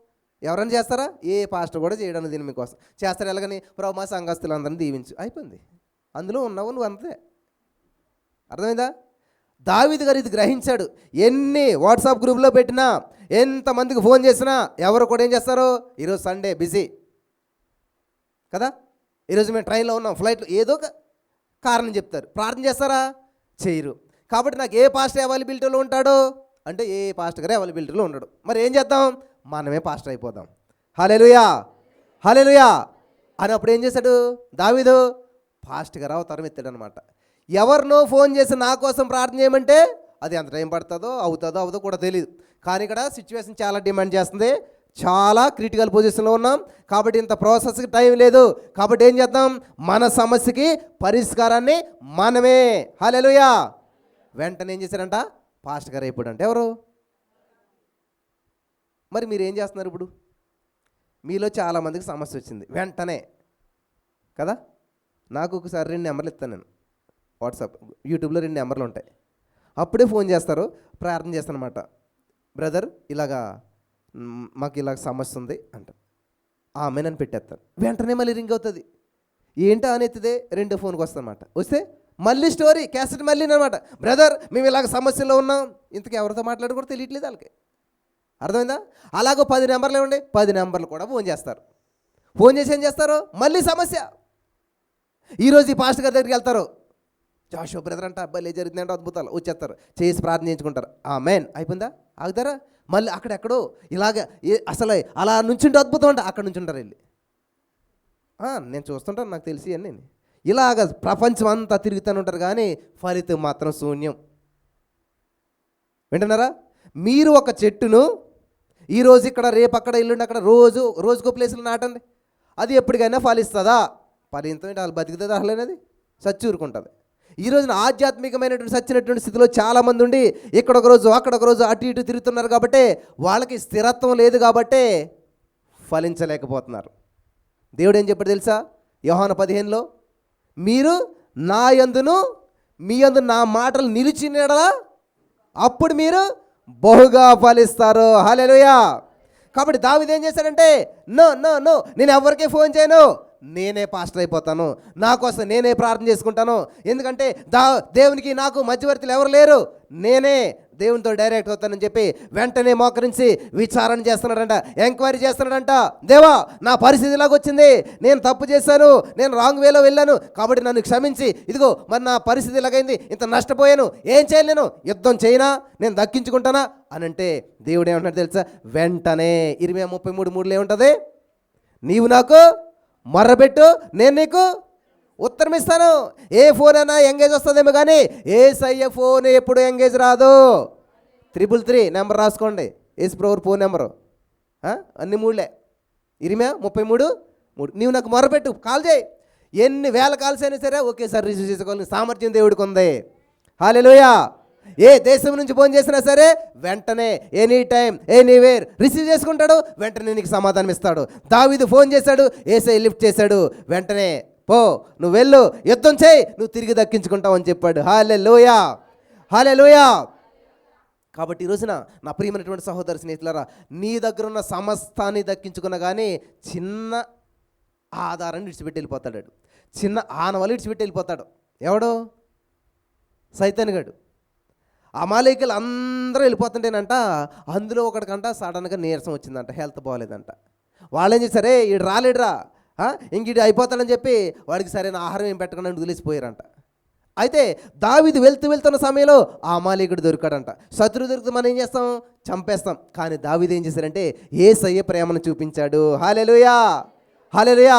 ఎవరైనా చేస్తారా? ఏ పాస్టర్ కూడా చేయడం అనుదినం మీకోసం చేస్తారు. ఎలాగని? ప్రభు మా సంఘస్థులందరినీ దీవించు, అయిపోయింది. అందులో ఉన్నావు నువ్వు అంతే. అర్థమైందా? దావీదు గారు ఇది గ్రహించాడు. ఎన్ని వాట్సాప్ గ్రూప్లో పెట్టినా, ఎంతమందికి ఫోన్ చేసినా ఎవరు కూడా ఏం చేస్తారు? ఈరోజు సండే బిజీ కదా, ఈరోజు మేము ట్రైన్లో ఉన్నాం, ఫ్లైట్లో, ఏదో ఒక కారణం చెప్తారు. ప్రార్థన చేస్తారా? చేయరు. కాబట్టి నాకు ఏ పాస్టర్ అవైలబిలిటీలో ఉంటాడో అంటే ఏ పాస్టర్ గారు అవైలబిలిటీలో ఉండడు. మరి ఏం చేద్దాం? మనమే పాస్టర్ అయిపోదాం. హల్లెలూయా, హల్లెలూయా అని అప్పుడు ఏం చేశాడు దావీదు? పాస్టర్ గారు అవతారం ఎత్తాడు అనమాట. ఎవరినో ఫోన్ చేసి నా కోసం ప్రార్థన చేయమంటే అది ఎంత టైం పడుతుందో, అవుతుందో కూడా తెలియదు. కానీ ఇక్కడ సిచ్యువేషన్ చాలా డిమాండ్ చేస్తుంది, చాలా క్రిటికల్ పొజిషన్లో ఉన్నాం కాబట్టి ఇంత ప్రాసెస్కి టైం లేదు. కాబట్టి ఏం చేద్దాం, మన సమస్యకి పరిష్కారాన్ని మనమే. హల్లెలూయా. వెంటనే ఏం చేశారంట, పాస్టర్ గారు అయిపోయాడు. అంటే ఎవరు? మరి మీరు ఏం చేస్తున్నారు ఇప్పుడు? మీలో చాలామందికి సమస్య వచ్చింది వెంటనే కదా. నాకు ఒకసారి 2 నెంబర్లు ఇస్తాను నేను, వాట్సాప్ యూట్యూబ్లో 2 నెంబర్లు ఉంటాయి. అప్పుడే ఫోన్ చేస్తారు, ప్రార్థన చేస్తాను అనమాట. బ్రదర్ ఇలాగా మాకు ఇలాగ సమస్య ఉంది అంట. ఆమె నన్ను పెట్టేస్తాను. వెంటనే మళ్ళీ రింగ్ అవుతుంది. ఏంటో అని ఎత్తితే 2వ ఫోన్కి వస్తానమాట. వస్తే మళ్ళీ స్టోరీ క్యాసెట్ మళ్ళీ అనమాట. బ్రదర్ మేము ఇలాగ సమస్యలో ఉన్నాం. ఇంతకు ఎవరితో మాట్లాడి కూడా తెలియట్లేదు వాళ్ళకి. అర్థమైందా? అలాగో 10 నెంబర్లు ఇవ్వండి, 10 నెంబర్లు కూడా ఫోన్ చేస్తారు. ఫోన్ చేసి ఏం చేస్తారు, మళ్ళీ సమస్య. ఈరోజు ఈ పాస్టర్ గారి దగ్గరికి వెళ్తారు, జాషువా బ్రదర్ అంట అబ్బాయి జరుగుతుందంటే అద్భుతాలు, వచ్చేస్తారు, చేసి ప్రార్థన చేయించుకుంటారు. ఆమేన్ అయిపోయిందా? ఆగుతారా? మళ్ళీ అక్కడెక్కడో ఇలాగ అసలు అలా నుంచుంటే అద్భుతం అంట, అక్కడ నుంచి ఉంటారు వెళ్ళి. నేను చూస్తుంటాను, నాకు తెలిసి అని. ఇలాగ ప్రపంచం అంతా తిరుగుతూనే ఉంటారు కానీ ఫలితం మాత్రం శూన్యం. వింటున్నారా? మీరు ఒక చెట్టును ఈరోజు ఇక్కడ, రేపు అక్కడ, ఎల్లుండి అక్కడ, రోజుకో ప్లేస్లో నాటండి. అది ఎప్పటికైనా ఫలిస్తుందా? ఫలితం వాళ్ళు బతికితే అసలేనది సచ్చూరుకుంటుంది. ఈ రోజున ఆధ్యాత్మికమైనటువంటి సచ్చినటువంటి స్థితిలో చాలామంది ఉండి ఇక్కడ ఒక రోజు అక్కడ ఒక రోజు అటు ఇటు తిరుగుతున్నారు కాబట్టి వాళ్ళకి స్థిరత్వం లేదు కాబట్టి ఫలించలేకపోతున్నారు. దేవుడు ఏం చెప్పాడు తెలుసా? యోహాను 15లో మీరు నా యందును మీ యందు నా మాటలు నిలిచిన యెడల అప్పుడు మీరు బహుగా ఫలిస్తారు. హల్లెలూయా. కాబట్టి దావీదు ఏం చేశాడంటే, నో నో నో నేను ఎవరికీ ఫోన్ చేయను, నేనే పాస్టర్ అయిపోతాను, నా కోసం నేనే ప్రార్థన చేసుకుంటాను. ఎందుకంటే దేవునికి నాకు మధ్యవర్తులు ఎవరు లేరు, నేనే దేవునితో డైరెక్ట్ అవుతానని చెప్పి వెంటనే మోకరించి విచారణ చేస్తున్నాడంట, ఎంక్వైరీ చేస్తున్నాడంట. దేవా నా పరిస్థితి ఇలాగ వచ్చింది, నేను తప్పు చేశాను, నేను రాంగ్ వేలో వెళ్ళాను కాబట్టి నన్ను క్షమించి, ఇదిగో మరి నా పరిస్థితి ఇలాగైంది, ఇంత నష్టపోయాను, ఏం చేయాలి, నేను యుద్ధం చేయనా, నేను దక్కించుకుంటానా అని అంటే దేవుడు ఏమంటాడు తెలుసా? వెంటనే 20:33 ఏముంటుంది? నీవు నాకు మొర్రబెట్టు, నేను నీకు ఉత్తరం ఇస్తాను. ఏ ఫోన్ అయినా ఎంగేజ్ వస్తుందేమో కానీ యేసయ్య ఫోన్ ఎప్పుడు ఎంగేజ్ రాదు. 333 నెంబర్ రాసుకోండి, యేసుప్రభు ఫోన్ నెంబరు. అన్ని 3 20:33 నీవు నాకు మొర్రబెట్టు, కాల్ చేయి. ఎన్ని వేల కాల్స్ అయినా సరే ఒకేసారి రిసీవ్ చేసుకోవాలని సామర్థ్యం దేవుడికి ఉంది. హల్లెలూయా. ఏ దేశం నుంచి ఫోన్ చేసినా సరే వెంటనే ఎనీ టైం ఎనీవేర్ రిసీవ్ చేసుకుంటాడు, వెంటనే నీకు సమాధానం ఇస్తాడు. దావీదు ఫోన్ చేశాడు, యేసయ్య లిఫ్ట్ చేశాడు, వెంటనే పో నువ్వు వెళ్ళు, యుద్ధం చేయి, నువ్వు తిరిగి దక్కించుకుంటావు అని చెప్పాడు. హల్లెలూయా. హల్లెలూయా. కాబట్టి ఈ రోజున నా ప్రియమైనటువంటి సహోదర స్నేహితులారా, నీ దగ్గర ఉన్న సమస్తాన్ని దక్కించుకున్నా కానీ చిన్న ఆధారాన్ని విడిచిపెట్టి వెళ్ళిపోతాడు, చిన్న ఆనవాళ్ళు విడిచిపెట్టి వెళ్ళిపోతాడు. ఎవడు? సైతానుగాడు. అమాలేకులు అందరూ వెళ్ళిపోతుంటేనంట, అందులో ఒకటికంట సడన్గా నీరసం వచ్చిందంట, హెల్త్ బాగోలేదంట. వాళ్ళు ఏం చేశారే, ఈడు రాలేడురా, ఇంక ఈడు అయిపోతాడని చెప్పి వాడికి సరైన ఆహారం ఏం పెట్టకుండా వదిలేసిపోయారంట. అయితే దావీదు వెళ్తున్న సమయంలో ఆ అమాలేకుడు దొరికాడంట. శత్రువు దొరికితే మనం ఏం చేస్తాం? చంపేస్తాం. కానీ దావీదు ఏం చేశారంటే యేసయ్య ప్రేమను చూపించాడు. హల్లెలూయా. హల్లెలూయా.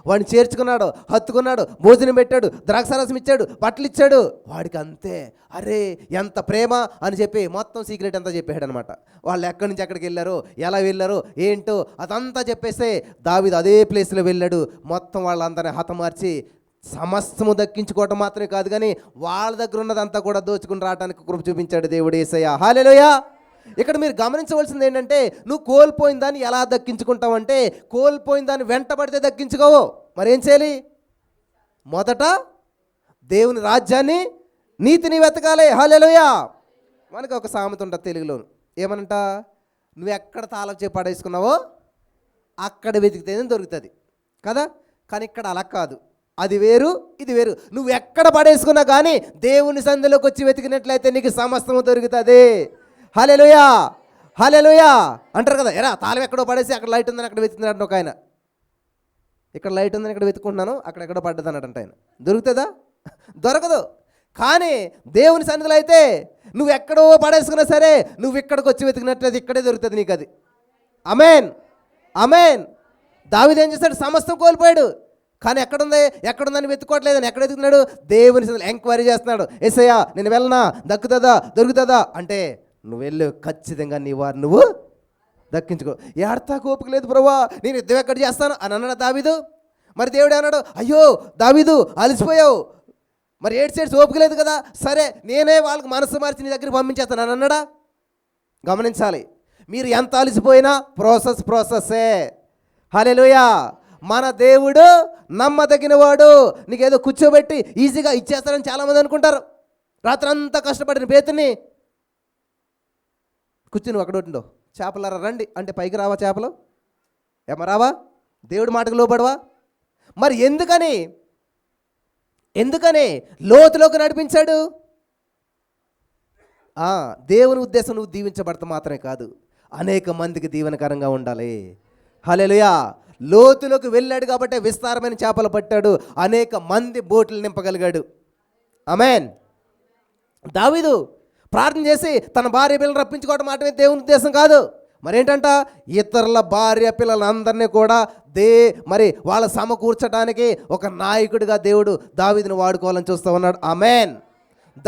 వాడిని చేర్చుకున్నాడు, హత్తుకున్నాడు, భోజనం పెట్టాడు, ద్రాక్షారసం ఇచ్చాడు, బట్టలు ఇచ్చాడు. వాడికి అంతే, అరే ఎంత ప్రేమ అని చెప్పి మొత్తం సీక్రెట్ అంతా చెప్పాడు అనమాట. వాళ్ళు ఎక్కడి నుంచి ఎక్కడికి వెళ్ళారో, ఎలా వెళ్ళారో ఏంటో అదంతా చెప్పేస్తే దావీదు అదే ప్లేస్లో వెళ్ళాడు. మొత్తం వాళ్ళందరినీ హతమార్చి సమస్తము దక్కించుకోవటం మాత్రమే కాదు కానీ వాళ్ళ దగ్గర ఉన్నదంతా కూడా దోచుకుని రావడానికి కృప చూపించాడు దేవుడు యేసయ్య. హల్లెలూయా. ఇక్కడ మీరు గమనించవలసింది ఏంటంటే, నువ్వు కోల్పోయిన దాన్ని ఎలా దక్కించుకుంటావు అంటే, కోల్పోయిన దాన్ని వెంటబడితే దక్కించుకోవు. మరేం చేయాలి? మొదట దేవుని రాజ్యాన్ని నీతిని వెతకాలి. హల్లెలూయా. మనకు ఒక సామెత ఉంటుంది తెలుగులోను, ఏమనంట, నువ్వు ఎక్కడ తాళం చేసి పడేసుకున్నావో అక్కడ వెతికితేనే దొరుకుతుంది కదా. కానీ ఇక్కడ అలా కాదు, అది వేరు ఇది వేరు. నువ్వు ఎక్కడ పడేసుకున్నా కానీ దేవుని సంధిలోకి వచ్చి వెతికినట్లయితే నీకు సమస్తము దొరుకుతుంది. హల్లెలూయా. హల్లెలూయా అంటారు కదా, ఎరా తాళం ఎక్కడో పడేసి అక్కడ లైట్ ఉందని అక్కడ వెతుకుతున్నాడు ఒక ఆయన. ఇక్కడ లైట్ ఉందని ఇక్కడ వెతుకుంటున్నాను, అక్కడెక్కడో పడ్డది అన్నట్టు ఆయన. దొరుకుతుందా? దొరకదు. కానీ దేవుని సన్నిధిలో అయితే నువ్వు ఎక్కడో పడేసుకున్నా సరే నువ్వు ఇక్కడికి వచ్చి వెతికినట్లయితే ఇక్కడే దొరుకుతుంది నీకు అది. ఆమేన్. ఆమేన్. దావీదు ఏం చేస్తాడు? సమస్తం కోల్పోయాడు, కానీ ఎక్కడుందని వెతుక్కోవట్లేదని ఎక్కడ వెతుకుతున్నాడు? దేవుని సన్నిధిలో ఎంక్వైరీ చేస్తున్నాడు. యేసయ్యా నేను వెళ్ళనా, దక్కుతుందా, దొరుకుతుందా అంటే నువ్వు వెళ్ళు, ఖచ్చితంగా నీ వారు నువ్వు దక్కించుకో. ఏడతా ఓపిక లేదు ప్రభువా, నేను యుద్ధం ఎక్కడ చేస్తాను అని అన్నాడు దావీదు. మరి దేవుడు అన్నాడు, అయ్యో దావీదు అలసిపోయావు, మరి 7 సైడ్స్ ఓపిక లేదు కదా, సరే నేనే వాళ్ళకి మనసు మార్చి నీ దగ్గరికి పంపించేస్తాను అని అన్నాడా? గమనించాలి, మీరు ఎంత అలసిపోయినా ప్రాసెస్సే. హల్లెలూయా. మన దేవుడు నమ్మదగిన వాడు. నీకేదో కూర్చోబెట్టి ఈజీగా ఇచ్చేస్తారని చాలామంది అనుకుంటారు. రాత్రి అంతా కష్టపడిన పేతుని కూర్చుని అక్కడ ఉంటుందో, చేపలారా రండి అంటే పైకి రావా చేపలు? రావా? దేవుడి మాటకు లోపడవా? మరి ఎందుకని లోతులోకి నడిపించాడు? దేవుని ఉద్దేశం నువ్వు దీవించబడతా మాత్రమే కాదు, అనేక మందికి దీవెనకరంగా ఉండాలి. హల్లెలూయా. లోతులోకి వెళ్ళాడు కాబట్టి విస్తారమైన చేపలు పట్టాడు, అనేక మంది బోట్లు నింపగలిగాడు. ఆమేన్. దావీదు ప్రార్థన చేసి తన భార్య పిల్లలు రప్పించుకోవడం మాత్రమే దేవుని ఉద్దేశం కాదు, మరేంటంట ఇతరుల భార్య పిల్లలందరినీ కూడా మరి వాళ్ళ సమకూర్చడానికి ఒక నాయకుడిగా దేవుడు దావీదుని వాడుకోవాలని చూస్తూ ఉన్నాడు. ఆమేన్.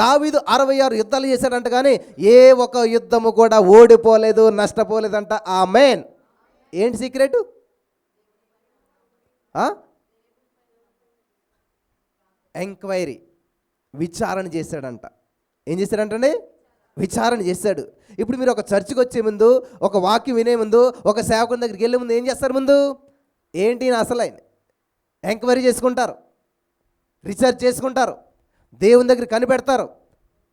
దావీదు 66 యుద్ధాలు చేశాడంట, కానీ ఏ ఒక యుద్ధము కూడా ఓడిపోలేదు, నష్టపోలేదంట. ఆమేన్. ఏంటి సీక్రెట్? ఎంక్వైరీ, విచారణ చేశాడంట. ఏం చేశాడంటండి? విచారణ చేశాడు. ఇప్పుడు మీరు ఒక చర్చికి వచ్చే ముందు, ఒక వాక్యం వినే ముందు, ఒక సేవకుని దగ్గరికి వెళ్ళే ముందు ఏం చేస్తారు? ముందు ఏంటి అసలు ఆయన ఎంక్వైరీ చేసుకుంటారు, రీసెర్చ్ చేసుకుంటారు, దేవుని దగ్గర కనిపెడతారు.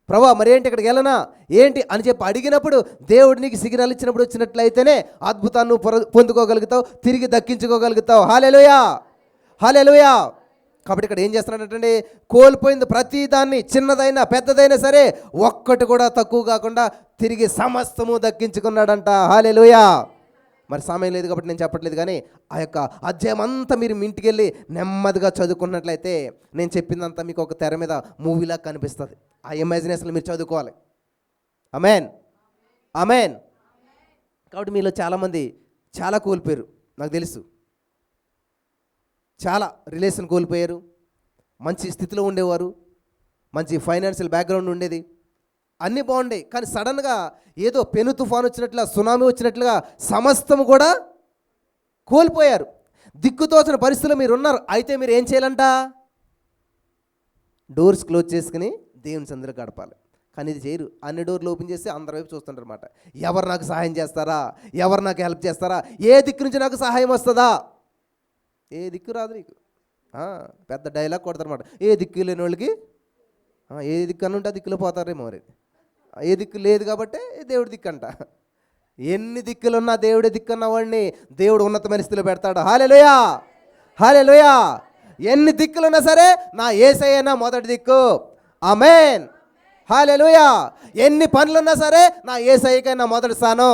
ప్రభా మరి ఏంటి ఇక్కడికి వెళ్ళనా ఏంటి అని చెప్పి అడిగినప్పుడు, దేవుడు నీకు సిగ్నల్ ఇచ్చినప్పుడు వచ్చినట్లయితేనే అద్భుతాన్ని పొందుకోగలుగుతావు, తిరిగి దక్కించుకోగలుగుతావు. హల్లెలూయా, హల్లెలూయా. కాబట్టి ఇక్కడ ఏం చేస్తున్నాడంటే, కోల్పోయింది ప్రతి దాన్ని, చిన్నదైనా పెద్దదైనా సరే ఒక్కటి కూడా తక్కువ కాకుండా తిరిగి సమస్తము దక్కించుకున్నాడంట. హల్లెలూయా. మరి సమయం లేదు కాబట్టి నేను చెప్పట్లేదు, కానీ ఆ యొక్క అధ్యాయం అంతా మీరు మీ ఇంటికి వెళ్ళి నెమ్మదిగా చదువుకున్నట్లయితే నేను చెప్పిందంతా మీకు ఒక తెర మీద మూవీలా కనిపిస్తుంది. ఆ ఇమాజినేషన్లో మీరు చదువుకోవాలి. ఆమేన్, ఆమేన్. కాబట్టి మీలో చాలామంది చాలా కోల్పోయారు, నాకు తెలుసు. చాలా రిలేషన్ కోల్పోయారు. మంచి స్థితిలో ఉండేవారు, మంచి ఫైనాన్షియల్ బ్యాక్గ్రౌండ్ ఉండేది, అన్నీ బాగుండేవి. కానీ సడన్గా ఏదో పెను తుఫాను వచ్చినట్లుగా, సునామీ వచ్చినట్లుగా సమస్తము కూడా కోల్పోయారు. దిక్కుతోచిన పరిస్థితుల్లో మీరు ఉన్నారు. అయితే మీరు ఏం చేయాలంట? డోర్స్ క్లోజ్ చేసుకుని దేవుని సందులో గడపాలి. కానీ ఇది చేయరు. అన్ని డోర్లు ఓపెన్ చేసి అందరి వైపు చూస్తుంటారు అన్నమాట. ఎవరు నాకు సహాయం చేస్తారా, ఎవరు నాకు హెల్ప్ చేస్తారా, ఏ దిక్కు నుంచి నాకు సహాయం వస్తుందా? ఏ దిక్కు రాదు నీకు. పెద్ద డైలాగ్ కొడతారన్నమాట. ఏ దిక్కు లేని వాళ్ళకి ఏ దిక్కు అని ఉంటే ఆ దిక్కులో పోతారేమో. మరి ఏ దిక్కు లేదు కాబట్టి దేవుడి దిక్కు అంట. ఎన్ని దిక్కులున్నా దేవుడే దిక్కున్న వాడిని దేవుడు ఉన్నతమైన స్థితిలో పెడతాడు. హల్లెలూయా, హల్లెలూయా. ఎన్ని దిక్కులున్నా సరే నా యేసయ్యనా మొదటి దిక్కు. ఆమేన్, హల్లెలూయా. ఎన్ని పనులున్నా సరే నా యేసయ్యకైనా మొదటి స్థానం.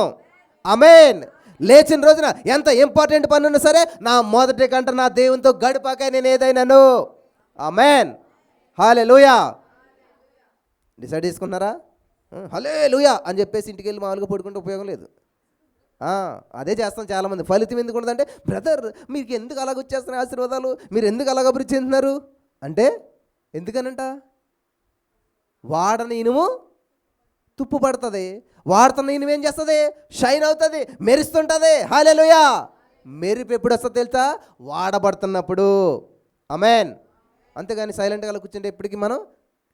ఆమేన్. లేచిన రోజున ఎంత ఇంపార్టెంట్ పని ఉన్నా సరే నా మొదటి కంట నా దేవునితో గడిపాక నేను ఏదైనాను. ఆమేన్, హల్లెలూయా. డిసైడ్ చేసుకున్నారా? హల్లెలూయా అని చెప్పేసి ఇంటికి వెళ్ళి మామూలుగా పడుకుంటే ఉపయోగం లేదు. అదే చేస్తాం చాలామంది. ఫలితం ఎందుకు ఉండదంటే, బ్రదర్ మీకు ఎందుకు అలాగ వచ్చేస్తున్నాయి ఆశీర్వాదాలు, మీరు ఎందుకు అలాగ అభివృద్ధి చెందుతున్నారు అంటే, ఎందుకనంట వాడని ఇనుము తుప్పు పడుతుంది, వాడుతున్న ఇనుము ఏం చేస్తుంది? షైన్ అవుతుంది, మెరుస్తుంటుంది. హల్లెలూయా. మెరుపు ఎప్పుడు వస్తుంది తెలుసా? వాడబడుతున్నప్పుడు. ఆమేన్. అంతేగాని సైలెంట్గా అలా కూర్చుంటే ఎప్పటికీ మనం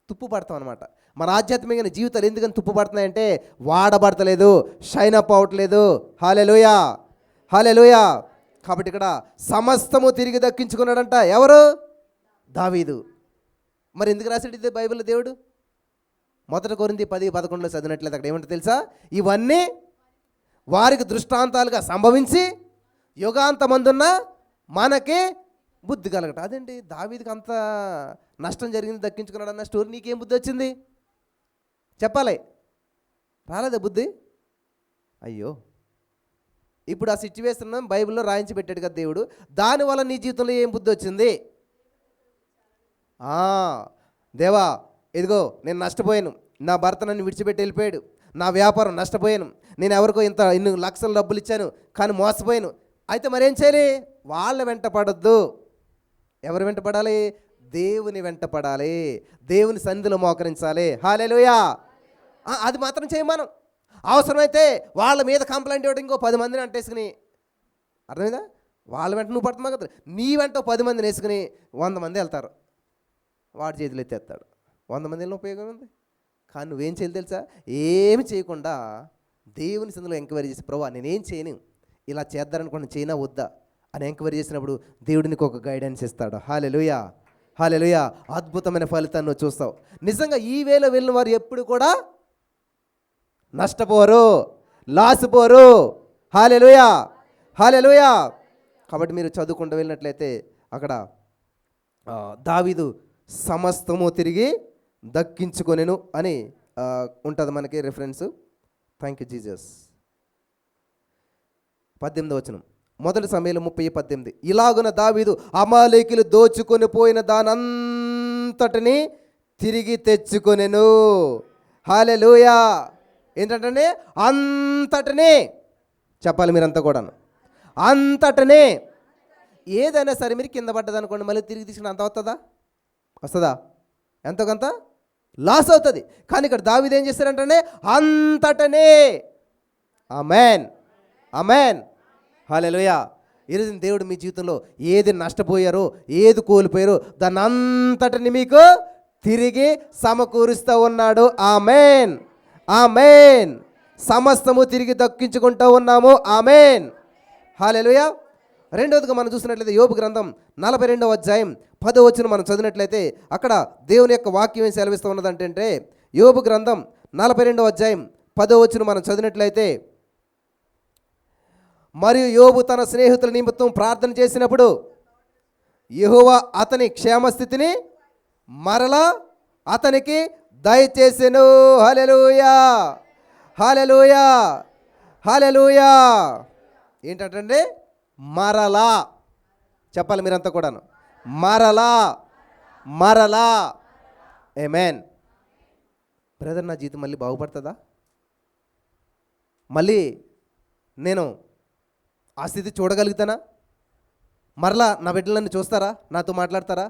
తుప్పు పడతాం అనమాట. మన ఆధ్యాత్మికమైన జీవితాలు ఎందుకని తుప్పు పడుతున్నాయంటే, వాడబడతలేదు, షైన్ అప్ అవ్వట్లేదు. హల్లెలూయా, హల్లెలూయా. కాబట్టి ఇక్కడ సమస్తము తిరిగి దక్కించుకున్నాడంట. ఎవరు? దావీదు. మరి ఎందుకు రాశాడు ఇది బైబిల్లో దేవుడు? 1 కొరింథీ 10:11 చదివినట్లయితే అక్కడ ఏమంటే తెలుసా? ఇవన్నీ వారికి దృష్టాంతాలుగా సంభవించి యుగాంతమందున్న మనకి బుద్ధి కలగట. అదేంటి దావీదుకి అంత నష్టం జరిగింది దక్కించుకున్నాడు అన్న స్టోరీ నీకేం బుద్ధి వచ్చింది చెప్పాలి? రాలేదా బుద్ధి? అయ్యో, ఇప్పుడు ఆ సిచ్యువేషన్ బైబిల్లో రాయించి పెట్టాడు కదా దేవుడు. దానివల్ల నీ జీవితంలో ఏం బుద్ధి వచ్చింది? దేవా ఇదిగో నేను నష్టపోయాను, నా భర్త నన్ను విడిచిపెట్టి వెళ్ళిపోయాడు, నా వ్యాపారం నష్టపోయాను, నేను ఎవరికో ఇన్ని లక్షల డబ్బులు ఇచ్చాను కానీ మోసపోయాను. అయితే మరేం చేయాలి? వాళ్ళ వెంట పడొద్దు. ఎవరు వెంట పడాలి? దేవుని వెంట పడాలి, దేవుని సన్నిధిలో మోకరించాలి. హల్లెలూయా. అది మాత్రం చేయమనం. అవసరమైతే వాళ్ళ మీద కంప్లైంట్ ఇవ్వడం ఇంకో 10 మందిని అంటేసుకుని, అర్థమైందా? వాళ్ళ వెంట నువ్వు పడుతున్నావు కదా, నీ వెంట 10 మందిని వేసుకుని 100 మంది వెళ్తారు, వాడి చేతులు ఎత్తేస్తాడు. 100 మంది వెళ్ళిన ఉపయోగం ఉంది. కానీ నువ్వేం చేయాలి తెలుసా? ఏమి చేయకుండా దేవుని సందులో ఎంక్వైరీ చేసి, ప్రభువా నేనేం చేయను, ఇలా చేద్దారనుకోండి, చేయనా వద్దా అని ఎంక్వైరీ చేసినప్పుడు దేవుడు నీకు ఒక గైడెన్స్ ఇస్తాడు. హల్లెలూయా, హల్లెలూయా. అద్భుతమైన ఫలితాన్ని నువ్వు చూస్తావు. నిజంగా ఈ వేలో వెళ్ళిన వారు ఎప్పుడు కూడా నష్టపోరు, లాసిపోరు. హల్లెలూయా, హల్లెలూయా. కాబట్టి మీరు చదువుకుంటూ వెళ్ళినట్లయితే అక్కడ దావీదు సమస్తము తిరిగి దక్కించుకొనెను అని ఉంటుంది మనకి రెఫరెన్స్. Thank you Jesus. 18వ వచనం, మొదటి సమయంలో 30:18. ఇలాగున దావీదు అమాలేకీయులు దోచుకొని పోయిన దానంతటిని తిరిగి తెచ్చుకొనెను. హల్లెలూయా. ఏంటంటే అంతటనే చెప్పాలి మీరంతా కూడాను, అంతటనే. ఏదైనా సరే మీరు కింద పడ్డదనుకోండి, మళ్ళీ తిరిగి తీసుకుని అంత వస్తుందా? ఎంతో కొంత లాస్ అవుతుంది. కానీ ఇక్కడ దావీదు ఏం చేస్తారంటే అంతటనే. ఆమేన్, ఆమేన్, హల్లెలూయా. ఈరోజు దేవుడు మీ జీవితంలో ఏది నష్టపోయారో, ఏది కోల్పోయారో దాన్ని అంతటిని మీకు తిరిగి సమకూరుస్తూ ఉన్నాడు. ఆమేన్, ఆమేన్. సమస్తము తిరిగి దక్కించుకుంటూ ఉన్నాము. ఆమేన్, హల్లెలూయా. రెండవదిగా మనం చూసినట్లయితే యోబు గ్రంథం 42వ అధ్యాయం 10వ వచనం మనం చదివినట్లయితే అక్కడ దేవుని యొక్క వాక్యం ఏం సెలవిస్తూ ఉన్నదంటే, యోబు గ్రంథం 42వ అధ్యాయం 10వ వచనం మనం చదివినట్లయితే, మరియు యోబు తన స్నేహితుల నిమిత్తం ప్రార్థన చేసినప్పుడు యెహోవా అతని క్షేమస్థితిని మరలా అతనికి దయచేసెను. హల్లెలూయా, హల్లెలూయా, హల్లెలూయా. ఏంటంటే మరలా. చెప్పాలి మీరంతా కూడాను, మరలా, మరలా. ఆమేన్. బ్రదర్, నా జీవితం మళ్ళీ బాగుపడుతుందా? మళ్ళీ నేను ఆ స్థితి చూడగలుగుతానా? మరలా నా బిడ్డలన్నీ చూస్తారా? నాతో మాట్లాడతారా?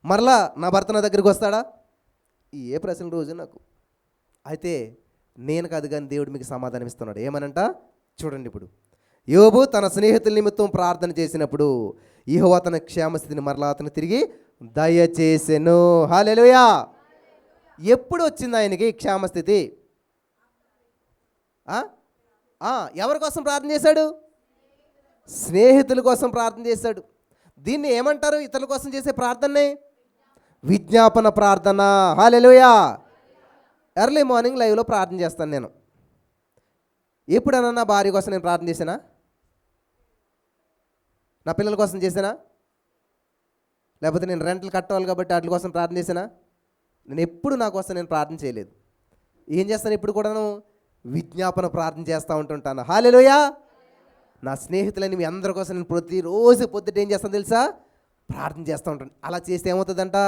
మరలా నా భర్త నా దగ్గరికి వస్తాడా? ఏ ప్రశ్న రోజు నాకు. అయితే నేను కాదు కానీ దేవుడు మీకు సమాధానం ఇస్తున్నాడు. ఏమనంట చూడండి. ఇప్పుడు యోబు తన స్నేహితుల నిమిత్తం ప్రార్థన చేసినప్పుడు యెహోవా తన క్షేమస్థితిని మరలా అతను తిరిగి దయచేసెను. హల్లెలూయా. ఎప్పుడు వచ్చింది ఆయనకి క్షేమస్థితి? ఎవరి కోసం ప్రార్థన చేశాడు? స్నేహితుల కోసం ప్రార్థన చేశాడు. దీన్ని ఏమంటారు? ఇతరుల కోసం చేసే ప్రార్థనే విజ్ఞాపన ప్రార్థన. హల్లెలూయా. ఎర్లీ మార్నింగ్ లైవ్లో ప్రార్థన చేస్తాను నేను. ఎప్పుడన్నా నా భార్య కోసం నేను ప్రార్థన చేశానా? నా పిల్లల కోసం చేశానా? లేకపోతే నేను రెంట్లు కట్టాలి కాబట్టి వాటి కోసం ప్రార్థన చేశానా? నేను ఎప్పుడు నా కోసం నేను ప్రార్థన చేయలేదు. ఏం చేస్తాను? ఇప్పుడు కూడాను విజ్ఞాపన ప్రార్థన చేస్తూ ఉంటుంటాను. హల్లెలూయా. నా స్నేహితులని మీ అందరి కోసం నేను ప్రతిరోజు పొద్దుట ఏం చేస్తాను తెలుసా? ప్రార్థన చేస్తూ ఉంటాను. అలా చేస్తే ఏమవుతుందంట?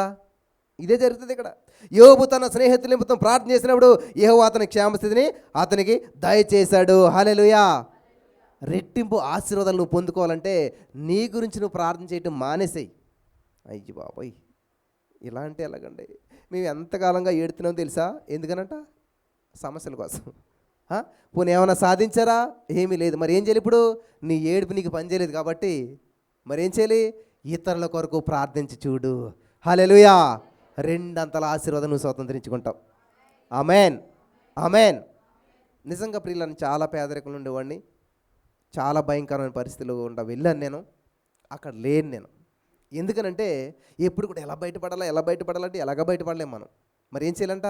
ఇదే జరుగుతుంది ఇక్కడ. యోబు తన స్నేహితుల నిమిత్తం ప్రార్థన చేసినప్పుడు యెహోవా అతని క్షేమస్థితిని అతనికి దయచేశాడు. హల్లెలూయా. రెట్టింపు ఆశీర్వాదాలు నువ్వు పొందుకోవాలంటే నీ గురించి నువ్వు ప్రార్థన చేయటం మానేసేయి. అయ్యి బాబోయ్, ఇలా అంటే ఎలాగండి? మేము ఎంతకాలంగా ఏడుతున్నాం తెలుసా? ఎందుకనంట? సమస్యల కోసం. పోనీ ఏమైనా సాధించారా? ఏమీ లేదు. మరి ఏం చేయాలి? ఇప్పుడు నీ ఏడుపు నీకు పని చేయలేదు కాబట్టి మరి ఏం చేయాలి? ఇతరుల కొరకు ప్రార్థించి చూడు. హల్లెలూయా. రెండంతల ఆశీర్వాదం నువ్వు స్వతంత్రించుకుంటావు. ఆమేన్, ఆమేన్. నిజంగా ప్రియులను చాలా పేదరికంలో ఉండేవాడిని. చాలా భయంకరమైన పరిస్థితులు వెళ్ళాను నేను. అక్కడ లేను నేను. ఎందుకనంటే ఎప్పుడు కూడా ఎలా బయటపడాలంటే ఎలాగ బయటపడలేము మనం. మరి ఏం చేయాలంట?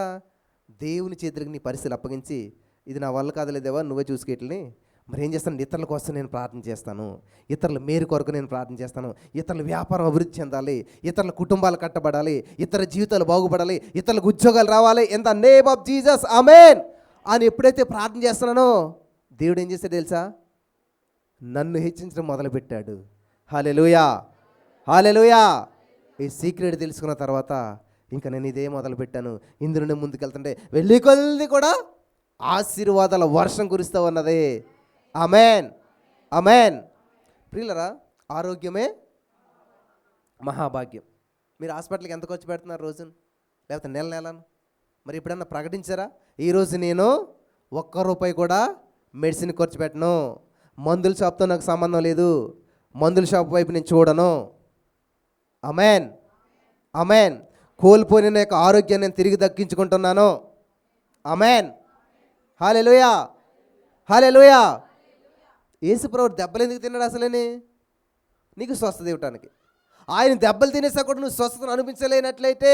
దేవుని చేతులకు నీ పరిస్థితులు అప్పగించి, ఇది నా వల్ల కాదలేదేవా, నువ్వే చూసుకేట్లని. మరి ఏం చేస్తాను? ఇతరుల కోసం నేను ప్రార్థన చేస్తాను, ఇతరుల మేలు కొరకు నేను ప్రార్థన చేస్తాను. ఇతరుల వ్యాపారం అభివృద్ధి చెందాలి, ఇతరుల కుటుంబాలు కట్టబడాలి, ఇతర జీవితాలు బాగుపడాలి, ఇతరులకు ఉద్యోగాలు రావాలి. In the name of Jesus amen అని ఎప్పుడైతే ప్రార్థన చేస్తున్నానో దేవుడు ఏం చేస్తాడు తెలుసా? నన్ను హెచ్చించడం మొదలుపెట్టాడు. హల్లెలూయా, హల్లెలూయా. ఈ సీక్రెట్ తెలుసుకున్న తర్వాత ఇంకా నేను ఇదే మొదలుపెట్టాను. ఇందులోనే ముందుకెళ్తుంటే వెళ్ళి కొద్ది కూడా ఆశీర్వాదాల వర్షం కురుస్తూ ఉన్నది. ఆమేన్, ఆమేన్. ప్రియులరా, ఆరోగ్యమే మహాభాగ్యం. మీరు హాస్పిటల్కి ఎంత ఖర్చు పెడుతున్నారు రోజును, లేకపోతే నెలను? మరి ఎప్పుడన్నా ప్రకటించారా? ఈరోజు నేను ఒక్క రూపాయి కూడా మెడిసిన్ ఖర్చు పెట్టను. మందుల షాప్తో నాకు సంబంధం లేదు. మందుల షాప్ వైపు నేను చూడను. ఆమేన్, ఆమేన్. కోల్పోయిన యొక్క ఆరోగ్యాన్ని నేను తిరిగి దక్కించుకుంటున్నాను. ఆమేన్, హల్లెలూయా, హల్లెలూయా. యేసుప్రభువు దెబ్బలు ఎందుకు తిన్నాడు అసలేని? నీకు స్వస్థత ఇవ్వటానికి. ఆయన దెబ్బలు తినేసా కూడా నువ్వు స్వస్థతను అనిపించలేనట్లయితే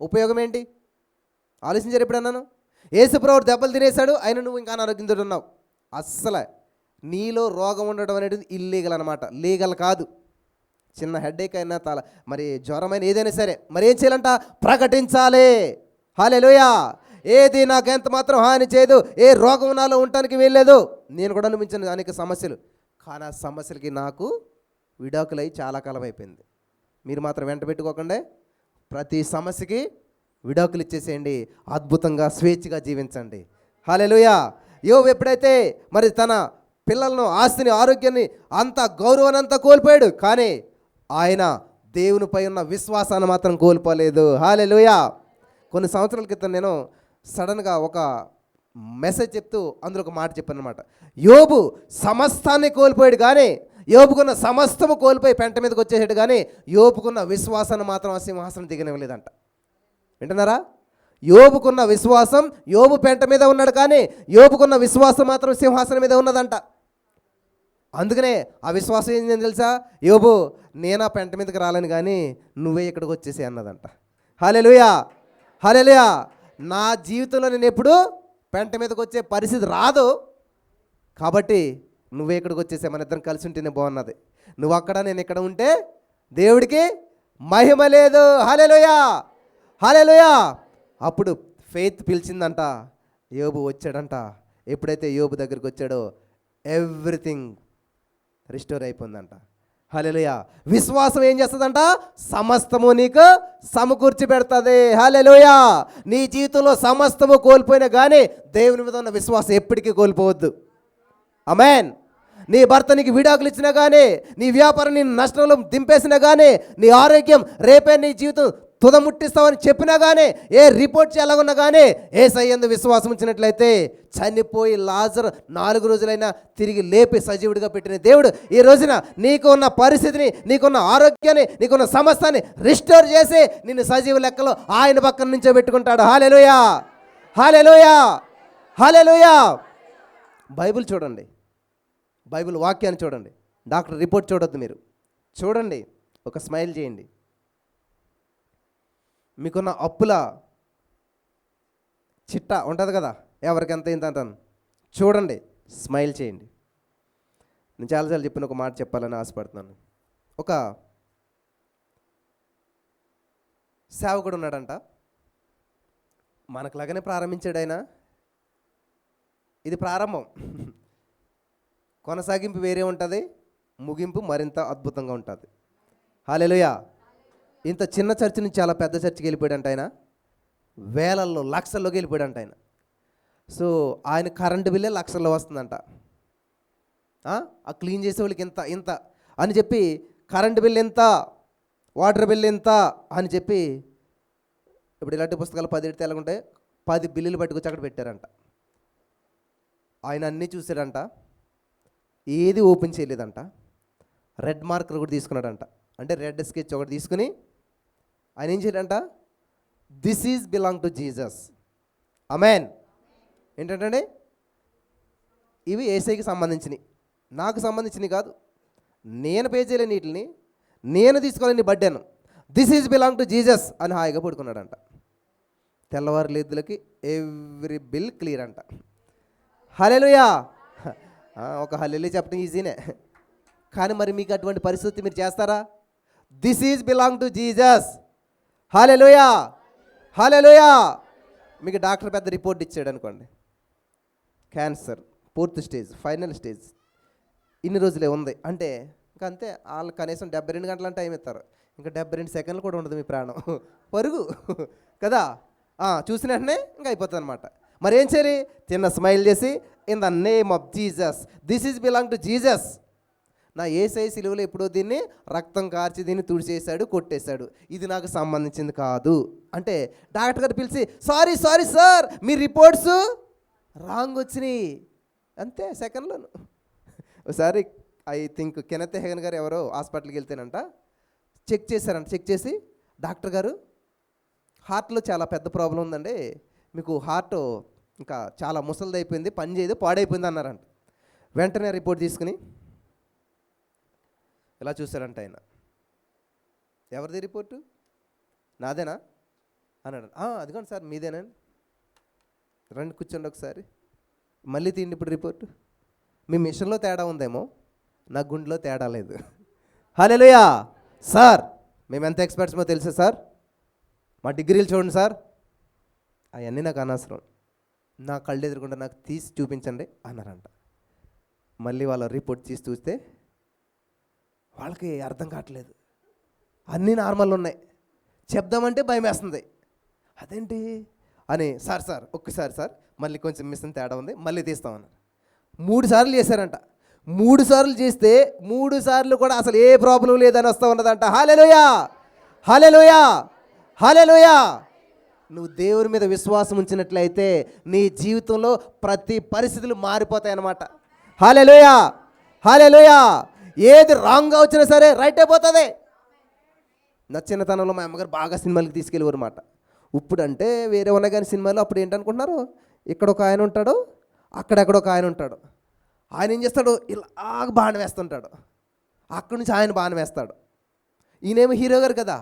ఉపయోగం ఏంటి? ఆలోచించారు ఎప్పుడన్నాను? యేసుప్రభువు దెబ్బలు తినేశాడు, ఆయన నువ్వు ఇంకా అనారోగ్యంతో ఉన్నావు. అస్సలు నీలో రోగం ఉండడం అనేది ఇల్లీగల్ అనమాట, లీగల్ కాదు. చిన్న హెడేక్ అయినా మరి జ్వరమైన ఏదైనా సరే మరి ఏం చేయాలంట? ప్రకటించాలి. హల్లెలూయా. ఏది నాకు ఎంత మాత్రం హాని చేయదు, ఏ రోగం నాలో ఉండటానికి వీల్లేదు. నేను కూడా అనుభవించిన అనేక సమస్యలు, కానీ ఆ సమస్యలకి నాకు విడాకులై చాలా కాలం అయిపోయింది. మీరు మాత్రం వెంట పెట్టుకోకండి, ప్రతి సమస్యకి విడాకులు ఇచ్చేసేయండి, అద్భుతంగా స్వేచ్ఛగా జీవించండి. హల్లెలూయా. యోబు ఎప్పుడైతే మరి తన పిల్లలను, ఆస్తిని, ఆరోగ్యాన్ని, అంత గౌరవాన్ని అంతా కోల్పోయాడు, కానీ ఆయన దేవునిపై ఉన్న విశ్వాసాన్ని మాత్రం కోల్పోలేదు. హల్లెలూయా. కొన్ని సంవత్సరాల క్రితం నేను సడన్గా ఒక మెసేజ్ చెప్తూ అందులో ఒక మాట చెప్పాను అనమాట. యోబు సమస్తాన్ని కోల్పోయాడు, కానీ యోబుకున్న సమస్తము కోల్పోయి పెంట మీదకి వచ్చేసాడు, కానీ యోబుకున్న విశ్వాసాన్ని మాత్రం ఆ సింహాసనం దిగనివ్వలేదంట. వింటున్నారా? యోబుకున్న విశ్వాసం, యోబు పెంట మీద ఉన్నాడు, కానీ యోబుకున్న విశ్వాసం మాత్రం సింహాసనం మీద ఉన్నదంట. అందుకనే ఆ విశ్వాసం ఏంటని తెలుసా? యోబు, నేను ఆ పెంట మీదకి రాలేను, కానీ నువ్వే ఇక్కడికి వచ్చేసి అన్నదంట. హల్లెలూయా, హల్లెలూయా. నా జీవితంలో నేను ఎప్పుడు పెంట మీదకి వచ్చే పరిస్థితి రాదు, కాబట్టి నువ్వే ఇక్కడికి వచ్చేసే, మన ఇద్దరం కలిసి ఉంటేనే బాగున్నది. నువ్వు అక్కడ, నేను ఇక్కడ ఉంటే దేవుడికి మహిమ లేదు. హల్లెలూయా, హల్లెలూయా. అప్పుడు ఫెయిత్ పిలిచిందంట, యోబు వచ్చాడంట. ఎప్పుడైతే యోబు దగ్గరికి వచ్చాడో ఎవ్రీథింగ్ రిస్టోర్ అయిపోయిందంట. హల్లెలూయా. విశ్వాసం ఏం చేస్తుందంట? సమస్తము నీకు సమకూర్చి పెడుతుంది. హల్లెలూయా. నీ జీవితంలో సమస్తము కోల్పోయినా కానీ దేవుని మీద ఉన్న విశ్వాసం ఎప్పటికీ కోల్పోవద్దు. ఆమేన్. నీ భర్త నీకు విడాకులు ఇచ్చినా కానీ, నీ వ్యాపారం నీ నష్టంలో దింపేసినా కానీ, నీ ఆరోగ్యం రేపే నీ జీవితం తుదముట్టిస్తామని చెప్పినా కానీ, ఏ రిపోర్ట్ చేయాలన్నా కానీ యేసయ్య యందు విశ్వాసం ఉంచినట్లయితే చనిపోయి లాజరు 4 రోజులైనా తిరిగి లేపి సజీవుడిగా పెట్టిన దేవుడు ఈ రోజున నీకు ఉన్న పరిస్థితిని, నీకున్న ఆరోగ్యాన్ని, నీకున్న సమస్తాన్ని రిస్టోర్ చేసి నిన్ను సజీవ లెక్కలో ఆయన పక్కన నుంచో పెట్టుకుంటాడు. హల్లెలూయా, హల్లెలూయా, హల్లెలూయా. బైబిల్ చూడండి, బైబిల్ వాక్యాన్ని చూడండి. డాక్టర్ రిపోర్ట్ చూడొద్దు, మీరు చూడండి, ఒక స్మైల్ చేయండి. మీకున్న అప్పుల చిట్టా ఉంటుంది కదా, ఎవరికి ఎంత ఇంత అంటాను, చూడండి, స్మైల్ చేయండి. నేను చాలాసార్లు చెప్పిన ఒక మాట చెప్పాలని ఆశపడుతున్నాను. ఒక సేవకుడు ఉన్నాడంట, మనకులాగానే ప్రారంభించాడు ఆయన. ఇది ప్రారంభం, కొనసాగింపు వేరే ఉంటుంది, ముగింపు మరింత అద్భుతంగా ఉంటుంది. హల్లెలూయా. ఇంత చిన్న చర్చి నుంచి చాలా పెద్ద చర్చికి వెళ్ళిపోయాడంట ఆయన, వేలల్లో లక్షల్లోకి వెళ్ళిపోయాడంట ఆయన. సో ఆయన కరెంటు బిల్లే లక్షల్లో వస్తుందంట. ఆ క్లీన్ చేసే వాళ్ళకి ఇంత ఇంత అని చెప్పి, కరెంటు బిల్ ఎంత, వాటర్ బిల్ ఎంత అని చెప్పి, ఇప్పుడు ఇలాంటి పుస్తకాలు 10 ఎడితే ఎలాగుంటాయి, 10 బిల్లులు పట్టుకొచ్చి అక్కడ పెట్టారంట. ఆయన అన్నీ చూసాడంట, ఏది ఓపెన్ చేయలేదంట. రెడ్ మార్కర్ కూడా తీసుకున్నాడంట, అంటే రెడ్ స్కెచ్ ఒకటి తీసుకుని ఆయన ఏం చేయడంట, this is belong to Jesus. Amen. ఏంటంటే ఇవి యేసయ్యకి సంబంధించినవి, నాకు సంబంధించినవి కాదు. నేను పే చేయలేని వీటిని, నేను తీసుకోలేని బడ్డాను. This is belong to Jesus అని హాయిగా పడుకున్నాడంట. తెల్లవారు లేదులకి ఎవ్రీ బిల్ క్లియర్ అంట. హల్లెలూయా. ఒక హల్లెలూయా చెప్పడం ఈజీనే, కానీ మరి మీకు అటువంటి పరిస్థితి మీరు చేస్తారా? This is belong to Jesus. Hallelujah, hallelujah. మీకు డాక్టర్ పెద్ద రిపోర్ట్ ఇచ్చాడు అనుకోండి, cancer 4th stage, final stage, ఇన్ని రోజులే ఉంది అంటే ఇంకా అంతే. వాళ్ళు కనీసం 72 గంటల టైం ఇస్తారు, ఇంకా 72 సెకండ్లు కూడా ఉండదు మీ ప్రాణం, పరుగు కదా. చూసిన వెంటనే ఇంకా అయిపోతుంది అనమాట. మరి ఏం చేయాలి? చిన్న స్మైల్ చేసి, in the name of Jesus, this is belong to Jesus. నా యేసయ్య సిలువలో ఎప్పుడో దీన్ని రక్తం కార్చి దీన్ని తుడిచేశాడు, కొట్టేశాడు, ఇది నాకు సంబంధించింది కాదు అంటే డాక్టర్ గారు పిలిచి, సారీ సారీ సార్, మీ రిపోర్ట్స్ రాంగ్ వచ్చినాయి, అంతే సెకండ్లోను. ఒకసారి ఐ థింక్ కెనెత్ హేగన్ గారు ఎవరో హాస్పిటల్కి వెళ్తేనంట చెక్ చేశారంట. చెక్ చేసి, డాక్టర్ గారు హార్ట్లో చాలా పెద్ద ప్రాబ్లం ఉందండి, మీకు హార్ట్ ఇంకా చాలా ముసలిది అయిపోయింది, పని చేయదు, పాడైపోయింది అన్నారంట. వెంటనే రిపోర్ట్ తీసుకుని ఇలా చూశారంట ఆయన. ఎవరిది రిపోర్టు? నాదేనా అన్నాడు. అదిగోండి సార్ మీదేనండి, రండి కూర్చోండి ఒకసారి, మళ్ళీ తీయండి ఇప్పుడు రిపోర్టు. మీ మిషన్లో తేడా ఉందేమో, నా గుండెలో తేడా లేదు. హల్లెలూయా. సార్ మేము ఎంత ఎక్స్పర్ట్స్మో తెలుసా సార్, మా డిగ్రీలు చూడండి సార్, అవన్నీ నాకు అనవసరం, నా కళ్ళు ఎదురుకుండా నాకు తీసి చూపించండి అన్నారంట. మళ్ళీ వాళ్ళ రిపోర్ట్ తీసి చూస్తే వాళ్ళకి అర్థం కావట్లేదు, అన్నీ నార్మల్ ఉన్నాయి, చెప్దామంటే భయం వేస్తుంది. అదేంటి అని, సార్ ఒక్కసారి సార్ మళ్ళీ కొంచెం మిషన్ తేడా ఉంది, మళ్ళీ తీస్తామన్నారు. 3 సార్లు చేశారంట. 3 సార్లు చేస్తే 3 సార్లు కూడా అసలు ఏ ప్రాబ్లం లేదని వస్తూ ఉన్నదంట. హల్లెలూయా, హల్లెలూయా, హల్లెలూయా. నువ్వు దేవుని మీద విశ్వాసం ఉంచినట్లయితే నీ జీవితంలో ప్రతి పరిస్థితులు మారిపోతాయన్నమాట. హల్లెలూయా, హల్లెలూయా. ఏది రాంగ్గా వచ్చినా సరే రైట్ అయిపోతుంది. నా చిన్నతనంలో మా అమ్మగారు బాగా సినిమాలకు తీసుకెళ్ళేవారు అన్నమాట. ఇప్పుడు అంటే వేరే ఉన్నాయి కానీ సినిమాలు అప్పుడు ఏంటనుకుంటున్నారు, ఇక్కడ ఒక ఆయన ఉంటాడు, అక్కడెక్కడ ఒక ఆయన ఉంటాడు. ఆయన ఏం చేస్తాడు, ఇలా బాణం వేస్తుంటాడు, అక్కడి నుంచి ఆయన బాణం వేస్తాడు. ఈయనేమో హీరో గారు కదా,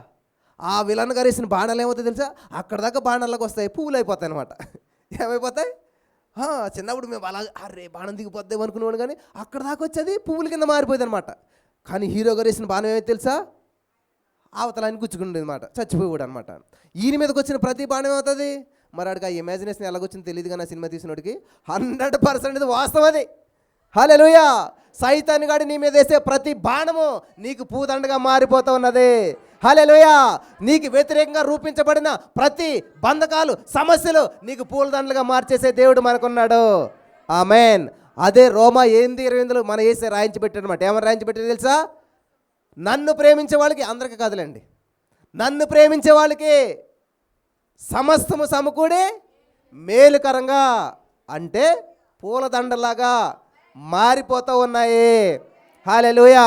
ఆ విలన్ గారు వేసిన బాణాలు ఏమవుతాయి తెలుసా, అక్కడ దాకా బాణాలకు వస్తాయి, పువ్వులు అయిపోతాయి అనమాట. ఏమైపోతాయి? చిన్నప్పుడు మేము అలా అరే బాణం దిగిపోద్దాం అనుకునేవాడు, కానీ అక్కడ దాకా వచ్చేది పువ్వుల కింద మారిపోయింది అనమాట. కానీ హీరో గారు వేసిన బాణం ఏమైతే తెలుసా, అవతలాన్ని గుచ్చుకుంటుంది అనమాట, చచ్చిపోయాడు అనమాట. ఈయన మీదకి వచ్చిన ప్రతి బాణం ఏమవుతుంది మరి, ఆడికి ఆ ఇమాజినేషన్ ఎలాగొచ్చింది తెలియదు, కానీ ఆ సినిమా తీసినోడికి 100% ఇది వాస్తవం అది. హల్లెలూయా. సైతాను గాడి నీ మీద వేసే ప్రతి బాణము నీకు పూదండగా మారిపోతూ ఉన్నది. హల్లెలూయా. నీకు వ్యతిరేకంగా రూపించబడిన ప్రతి బంధకాలు, సమస్యలు నీకు పూలదండలుగా మార్చేసే దేవుడు మనకున్నాడు. ఆమేన్. అదే రోమా 8:28 మన యేసే రాయించి పెట్టాడనమాట. ఏమని రాయించి పెట్టాడు తెలుసా, నన్ను ప్రేమించే వాళ్ళకి, అందరికీ కాదులేండి, నన్ను ప్రేమించే వాళ్ళకి సమస్తము సమకూడి మేలుకరంగా, అంటే పూలదండలాగా మారిపోతూ ఉన్నాయి. హల్లెలూయా,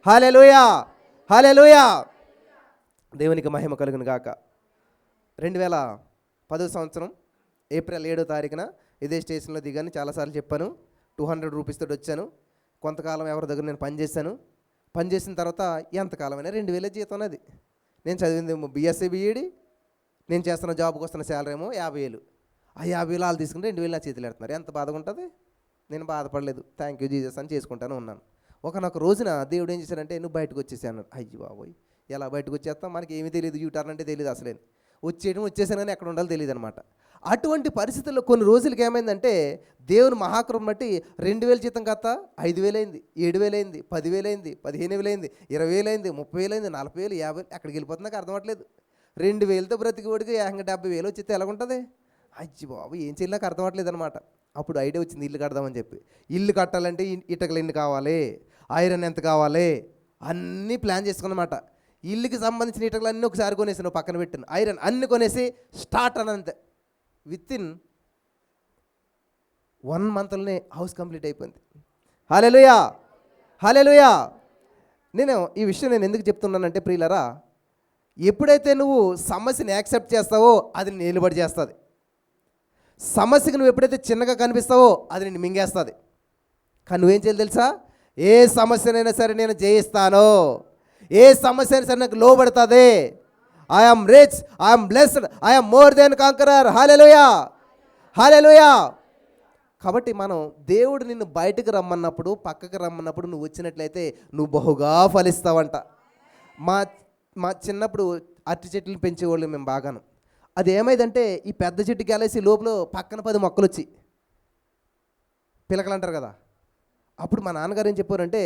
హల్లెలూయా, హల్లెలూయా. దేవునికి మహిమ కలుగును గాక. 2010 సంవత్సరం ఏప్రిల్ 7వ తారీఖున ఇదే స్టేషన్లో దిగాను. చాలాసార్లు చెప్పాను, 200 రూపీస్ తోటి వచ్చాను. కొంతకాలం ఎవరి దగ్గర నేను పనిచేశాను. పనిచేసిన తర్వాత ఎంతకాలమైనా 2000 జీతం అది. నేను చదివింది BSc BEd, నేను చేస్తున్న జాబ్కి వస్తున్న శాలరీ ఏమో 50,000. ఆ 50,000 వాళ్ళు తీసుకుంటే 2,000 నా చేతులు పెడుతున్నారు. ఎంత బాధగా ఉంటుంది. నేను బాధపడలేదు, థ్యాంక్ యూ జీసస్ అని చేసుకుంటాను ఉన్నాను. ఒకనొక రోజున దేవుడు ఏం చేశాడంటే, నువ్వు బయటకు వచ్చేసి అన్నాడు. అయ్యి బాబోయ్, ఎలా బయటకు వచ్చేస్తాం, మనకి ఏమీ తెలియదు, యూటర్న్ అంటే తెలియదు అసలే, వచ్చేసాను కానీ ఎక్కడ ఉండాలో తెలియదు అనమాట. అటువంటి పరిస్థితుల్లో కొన్ని రోజులకి ఏమైందంటే, దేవుని మహాకృపను బట్టి 2,000 జీతం కాస్త 5,000 అయింది, 7,000 అయింది, 10,000 అయింది, 15,000 అయింది, 20,000 అయింది, 30,000 అయింది, 40,000, 50,000, ఎక్కడికి వెళ్ళిపోతుందో నాకు అర్థమవట్లేదు. 2,000తో బ్రతికి వాడికి ఏకంగా 70,000 వచ్చితే ఎలాగుంటుంది? అయ్యి బాబు, ఏం చేయాలి నాకు అర్థమవట్లేదు అనమాట. అప్పుడు ఐడియా వచ్చింది, ఇల్లు కడదామని చెప్పి. ఇల్లు కట్టాలంటే ఇటుకలు ఎన్ని కావాలి, ఐరన్ ఎంత కావాలి, అన్నీ ప్లాన్ చేసుకున్నమాట. ఇల్లుకి సంబంధించిన ఇటుకలు అన్నీ ఒకసారి కొనేసి నువ్వు పక్కన పెట్టాను, ఐరన్ అన్నీ కొనేసి స్టార్ట్ అనంతే. వితిన్ 1 మంత్లోనే హౌస్ కంప్లీట్ అయిపోయింది. హల్లెలూయా, హల్లెలూయా. నేను ఈ విషయం ఎందుకు చెప్తున్నానంటే ప్రియులారా, ఎప్పుడైతే నువ్వు సమస్యని యాక్సెప్ట్ చేస్తావో అది నిలబడి చేస్తుంది. సమస్యకు నువ్వు ఎప్పుడైతే చిన్నగా కనిపిస్తావో అది నేను మింగేస్తుంది. కానీ నువ్వేం చేయాలి తెలుసా, ఏ సమస్యనైనా సరే నేను జయిస్తాను, ఏ సమస్య అయినా సరే నాకు లోబడుతుంది. I'm rich, I'm blessed, I'm more than conqueror. Hallelujah, hallelujah. కాబట్టి మనం దేవుడు నిన్ను బయటకు రమ్మన్నప్పుడు, పక్కకు రమ్మన్నప్పుడు నువ్వు వచ్చినట్లయితే నువ్వు బహుగా ఫలిస్తావంట. మా చిన్నప్పుడు అరటి చెట్లు పెంచేవాళ్ళు మేము బాగాను. అది ఏమైందంటే, ఈ పెద్ద చెట్టుకి వెళ్ళేసి లోపల పక్కన 10 మొక్కలు వచ్చి పిలకలు అంటారు కదా, అప్పుడు మా నాన్నగారు ఏం చెప్పారంటే,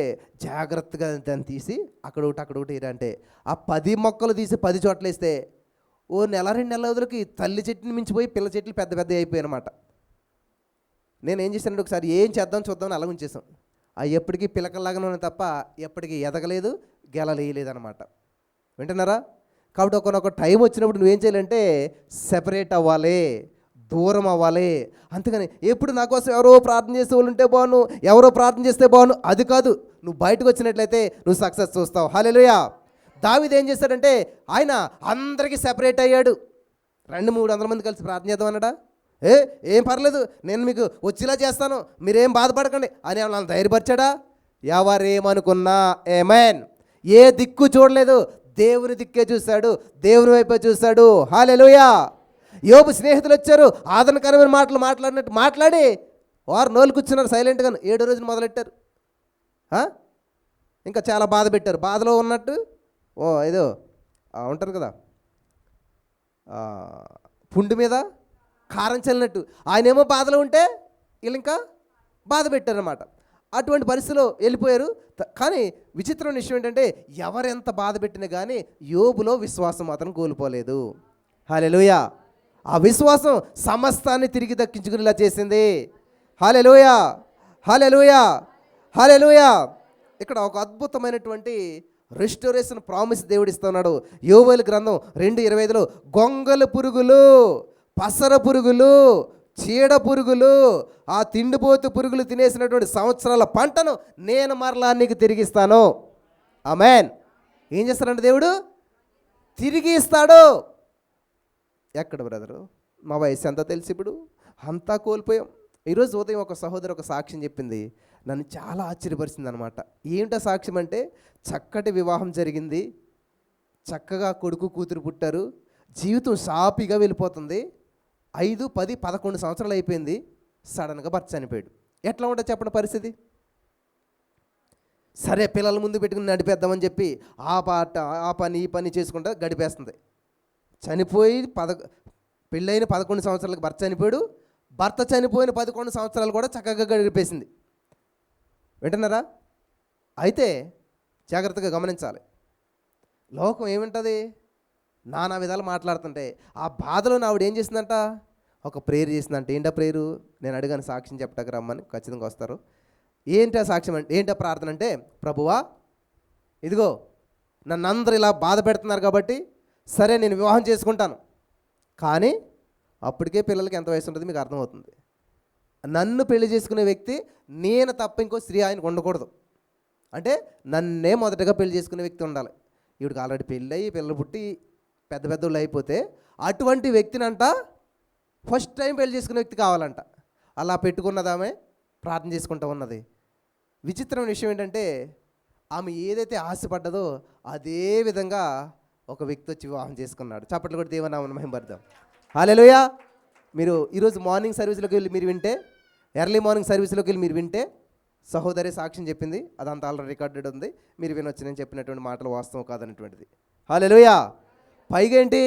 జాగ్రత్తగా దాన్ని తీసి అక్కడ ఒకటి అంటే ఆ 10 మొక్కలు తీసి 10 చోట్ల వేస్తే ఓ నెల 2 నెలల రోజులకి తల్లి చెట్టుని మించిపోయి పిల్ల చెట్లు పెద్ద పెద్ద అయిపోయాయి అనమాట. నేను ఏం చేశానంటే, ఒకసారి ఏం చేద్దాం చూద్దామని అలా ఉంచేసాం. అవి ఎప్పటికీ పిలకల్లాగానే ఉన్నాయి తప్ప ఎప్పటికీ ఎదగలేదు, గెలలేయలేదు అనమాట. వింటున్నారా? కాబట్టి ఒకనొక టైం వచ్చినప్పుడు నువ్వేం చేయాలంటే సెపరేట్ అవ్వాలి, దూరం అవ్వాలి. అంతేగాని ఎప్పుడు నా కోసం ఎవరో ప్రార్థన చేసే వాళ్ళు ఉంటే బాగును, ఎవరో ప్రార్థన చేస్తే బాగును, అది కాదు. నువ్వు బయటకు వచ్చినట్లయితే నువ్వు సక్సెస్ చూస్తావు. హల్లెలూయా. దావీదు ఏం చేశాడంటే ఆయన అందరికీ సెపరేట్ అయ్యాడు. 200-300 మంది కలిసి ప్రార్థన చేద్దాం అన్నాడా? ఏం పర్లేదు, నేను మీకు వచ్చేలా చేస్తాను, మీరేం బాధపడకండి అని వాళ్ళని ధైర్యపరిచాడా? ఎవరేమనుకున్నా ఆమేన్. ఏ దిక్కు చూడలేదు, దేవుని దిక్కే చూశాడు, దేవుని వైపే చూశాడు. హల్లెలూయా. యోబు స్నేహితులు వచ్చారు, ఆదరణకరమైన మాటలు మాట్లాడినట్టు మాట్లాడి వారు నోలు కూర్చున్నారు సైలెంట్గా. 7వ రోజున మొదలెట్టారు. ఇంకా చాలా బాధ పెట్టారు. బాధలో ఉన్నట్టు ఏదో ఉంటారు కదా, పుండు మీద కారం చల్లినట్టు ఆయనేమో బాధలో ఉంటే వీళ్ళు ఇంకా బాధ పెట్టారన్నమాట. అటువంటి పరిస్థితిలో వెళ్ళిపోయారు. కానీ విచిత్రమైన విషయం ఏంటంటే ఎవరెంత బాధ పెట్టినా కానీ యోబులో విశ్వాసం మాత్రం కోల్పోలేదు. హల్లెలూయా. ఆ విశ్వాసం సమస్తాన్ని తిరిగి దక్కించుకునేలా చేసింది. హల్లెలూయా, హల్లెలూయా, హల్లెలూయా. ఇక్కడ ఒక అద్భుతమైనటువంటి రెస్టోరేషన్ ప్రామిస్ దేవుడు ఇస్తున్నాడు. యోవేలు గ్రంథం 2:25లో గొంగల పురుగులు, పసర పురుగులు, చీడ పురుగులు, ఆ తిండిపోతు పురుగులు తినేసినటువంటి సంవత్సరాల పంటను నేను మరలా నీకు తిరిగిస్తాను. ఆమేన్. ఏం చేస్తాడంటే దేవుడు తిరిగి ఇస్తాడు. ఎక్కడ బ్రదరు, మా వయసు ఎంత తెలిసి ఇప్పుడు అంతా కోల్పోయాం. ఈరోజు ఉదయం ఒక సహోదరు ఒక సాక్ష్యం చెప్పింది, నన్ను చాలా ఆశ్చర్యపరిచింది అనమాట. ఏమిటో సాక్ష్యం అంటే చక్కటి వివాహం జరిగింది, చక్కగా కొడుకు కూతురు పుట్టారు, జీవితం సాఫీగా వెళ్ళిపోతుంది. 5, 10, 11 సంవత్సరాలు అయిపోయింది, సడన్గా భర్త చనిపోయాడు. ఎట్లా ఉంటుంది చెప్పండి పరిస్థితి? సరే పిల్లల ముందు పెట్టుకుని నడిపేద్దామని చెప్పి ఆ పని ఈ పని చేసుకుంటా గడిపేస్తుంది. చనిపోయి పెళ్ళైన 11 సంవత్సరాలకు భర్త చనిపోయాడు. భర్త చనిపోయిన 11 సంవత్సరాలు కూడా చక్కగా గడిపేసింది. వింటున్నారా? అయితే జాగ్రత్తగా గమనించాలి. లోకం ఏమింటుంది, నానా విధాలు మాట్లాడుతుంటే ఆ బాధలో ఆవిడ ఏం చేసిందంట, ఒక ప్రేయర్ చేసిందంట. ఏంటా ప్రేయరు? నేను అడిగాను సాక్ష్యం చెప్పడానికి రమ్మని, ఖచ్చితంగా వస్తారు. ఏంటా సాక్ష్యం అంటే, ఏంటా ప్రార్థన అంటే, ప్రభువా ఇదిగో నన్ను అందరూ ఇలా బాధ పెడుతున్నారు కాబట్టి సరే నేను వివాహం చేసుకుంటాను, కానీ అప్పటికే పిల్లలకి ఎంత వయసు ఉంటుంది మీకు అర్థమవుతుంది. నన్ను పెళ్లి చేసుకునే వ్యక్తి నేను తప్ప ఇంకో స్త్రీ ఆయనకు ఉండకూడదు. అంటే నన్నే మొదటగా పెళ్లి చేసుకునే వ్యక్తి ఉండాలి. ఈవిడికి ఆల్రెడీ పెళ్ళి అయ్యి పిల్లలు పుట్టి పెద్ద పెద్దోళ్ళు అయిపోతే అటువంటి వ్యక్తినంట ఫస్ట్ టైం పెళ్లి చేసుకునే వ్యక్తి కావాలంట. అలా పెట్టుకున్నదామె ప్రార్థన చేసుకుంటూ ఉన్నది. విచిత్రమైన విషయం ఏంటంటే ఆమె ఏదైతే ఆశపడ్డదో అదే విధంగా ఒక వ్యక్తి వచ్చి వివాహం చేసుకున్నాడు. చప్పట్లు కూడా దేవనామమున మహిమపడదాం. హల్లెలూయా. మీరు ఈరోజు మార్నింగ్ సర్వీస్లోకి వెళ్ళి మీరు వింటే, ఎర్లీ మార్నింగ్ సర్వీస్లోకి వెళ్ళి మీరు వింటే సహోదరి సాక్ష్యం చెప్పింది, అదంతా ఆల్రెడీ రికార్డెడ్ ఉంది, మీరు వినొచ్చు. నేను చెప్పినటువంటి మాటలు వాస్తవం కాదనేటువంటిది. హల్లెలూయా. పైగా ఏంటి,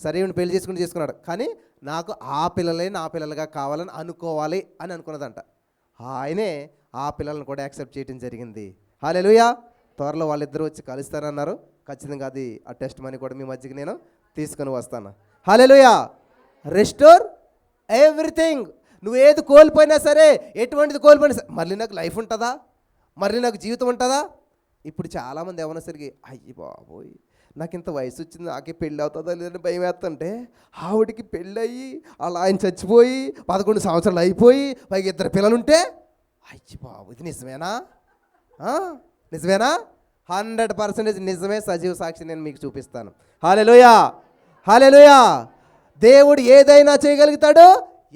సరే పెళ్లి చేసుకున్నాడు, కానీ నాకు ఆ పిల్లలే నా పిల్లలుగా కావాలని అనుకోవాలి అని అనుకున్నదంట. ఆయనే ఆ పిల్లలను కూడా యాక్సెప్ట్ చేయడం జరిగింది. హల్లెలూయా. త్వరలో వాళ్ళిద్దరూ వచ్చి కలుస్తారన్నారు. ఖచ్చితంగా అది ఆ టెస్ట్ మనీ కూడా మీ మధ్యకి నేను తీసుకొని వస్తాను. హల్లెలూయా. Restore everything. నువ్వు ఏది కోల్పోయినా సరే, ఎటువంటిది కోల్పోయినా సరే, మళ్ళీ నాకు లైఫ్ ఉంటుందా, మళ్ళీ నాకు జీవితం ఉంటుందా? ఇప్పుడు చాలామంది ఏమన్నా సరిగి అయ్యి బాబోయ్ నాకు ఇంత వయసు వచ్చింది, నాకే పెళ్ళి అవుతుందా లేదని భయం వేస్తుంటే, ఆవిడికి పెళ్ళి అయ్యి అలా ఆయన చచ్చిపోయి 11 సంవత్సరాలు అయిపోయి పైకి 2 పిల్లలుంటే అయ్యి బాబు ఇది నిజమేనా? నిజమేనా? 100% నిజమే. సజీవ సాక్షి నేను మీకు చూపిస్తాను. హల్లెలూయా, హల్లెలూయా. దేవుడు ఏదైనా చేయగలుగుతాడు,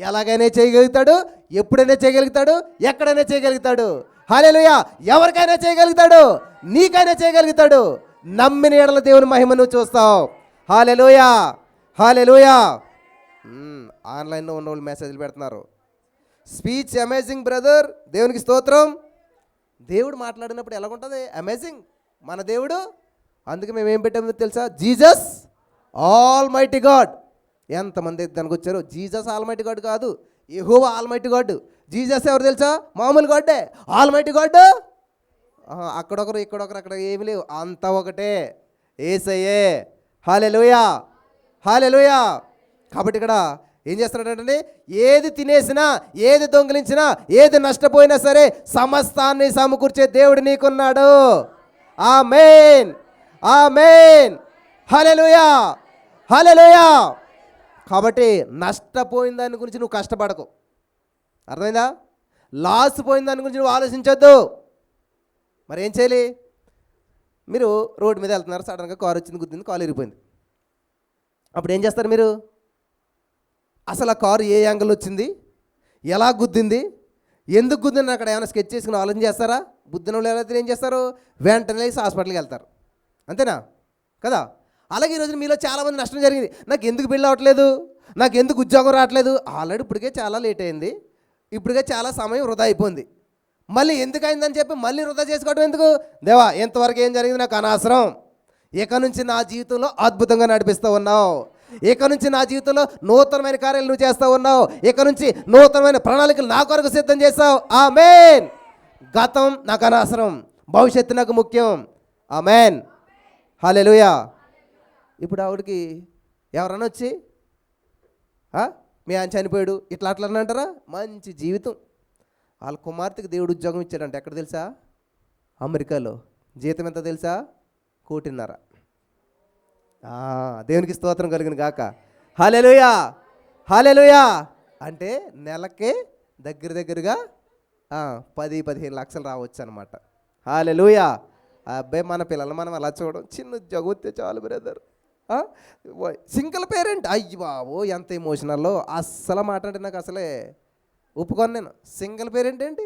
ఎలాగైనా చేయగలుగుతాడు, ఎప్పుడైనా చేయగలుగుతాడు, ఎక్కడైనా చేయగలుగుతాడు. హల్లెలూయా. ఎవరికైనా చేయగలుగుతాడు, నీకైనా చేయగలుగుతాడు. నమ్మిన ఎడల దేవుని మహిమ నువ్వు చూస్తావు. హల్లెలూయా, హల్లెలూయా. ఆన్లైన్లో ఉన్న వాళ్ళు మెసేజ్లు పెడుతున్నారు, స్పీచ్ అమేజింగ్ బ్రదర్, దేవునికి స్తోత్రం. దేవుడు మాట్లాడినప్పుడు ఎలాగుంటుంది? అమేజింగ్ మన దేవుడు. అందుకే మేము ఏం పెట్టామో తెలుసా? Jesus all mighty God. ఎంతమంది దానికి వచ్చారు? జీసస్ ఆల్ మైటీ గాడ్ కాదు, యెహోవా ఆల్ మైటీ గాడ్. జీసస్ ఎవరు తెలుసా? మామూలు గాడ్డే. ఆల్ మైటీ గాడ్ అక్కడొకరు ఇక్కడొకరు, అక్కడ ఏమి లేవు, అంతా ఒకటే, యేసయ్యే. హల్లెలూయా, హల్లెలూయా. కాబట్టి ఇక్కడ ఏం చేస్తున్నాడంటే, ఏది తినేసినా, ఏది దొంగిలించినా, ఏది నష్టపోయినా సరే సమస్తాన్ని సమకూర్చే దేవుడు నీకున్నాడు. ఆమేన్, ఆమేన్. హల్లెలూయా, హల్లెలూయా. కాబట్టి నష్టపోయిన దాని గురించి నువ్వు కష్టపడకు, అర్థమైందా? లాస్ పోయిన దాని గురించి నువ్వు ఆలోచించొద్దు. మరి ఏం చేయాలి? మీరు రోడ్డు మీద వెళ్తున్నారు, సడన్గా కారు వచ్చింది, గుద్దింది, కాలు ఇరిగిపోయింది. అప్పుడు ఏం చేస్తారు మీరు? అసలు ఆ కారు ఏ యాంగిల్ వచ్చింది, ఎలా గుద్దింది, ఎందుకు గుద్దింది అక్కడ ఏమైనా స్కెచ్ చేసుకుని ఆలోచన చేస్తారా? బుద్ధిన వాళ్ళు ఎవరైతే ఏం చేస్తారు? వెంటనే లేచి హాస్పిటల్కి వెళ్తారు, అంతేనా కదా? అలాగే ఈరోజు మీలో చాలామంది నష్టం జరిగింది. నాకు ఎందుకు పెళ్ళి అవ్వట్లేదు, నాకు ఎందుకు ఉద్యోగం రావట్లేదు, ఆల్రెడీ ఇప్పటికే చాలా లేట్ అయింది, ఇప్పటికే చాలా సమయం వృధా అయిపోయింది, మళ్ళీ ఎందుకు అయిందని చెప్పి మళ్ళీ వృధా చేసుకోవడం ఎందుకు? దేవా, ఎంతవరకు ఏం జరిగింది నాకు అనవసరం, ఇక నుంచి నా జీవితంలో అద్భుతంగా నడిపిస్తూ ఉన్నావు, ఇక నుంచి నా జీవితంలో నూతనమైన కార్యాలు నువ్వు చేస్తూ ఉన్నావు, ఇక నుంచి నూతనమైన ప్రణాళికలు నా కొరకు సిద్ధం చేస్తావు. ఆమేన్. గతం నాకు అనవసరం, భవిష్యత్తు నాకు ముఖ్యం. ఆమేన్. హల్లెలూయా. ఇప్పుడు ఆవిడకి ఎవరన్నా వచ్చి మీ ఆయన చనిపోయాడు ఇట్లా అట్లా అంటారా? మంచి జీవితం. వాళ్ళ కుమార్తెకి దేవుడు ఉద్యోగం ఇచ్చాడంట. ఎక్కడ తెలుసా? అమెరికాలో. జీతం ఎంత తెలుసా? 1,50,00,000. దేవునికి స్తోత్రం కలుగును గాక. హల్లెలూయా, హల్లెలూయా. అంటే నెలకే దగ్గరగా 10-15 లక్షలు రావచ్చు అనమాట. హల్లెలూయా. అబ్బాయి, మన పిల్లలు మనం అలా చూడడం, చిన్న ఉద్యోగం వస్తే చాలు బ్రదర్. సింగిల్ పేరెంట్, అయ్యి బాబు ఎంత ఎమోషనల్లో, అస్సలు మాట్లాడి నాకు అసలే ఒప్పుకోను నేను. సింగిల్ పేరెంట్ ఏంటి?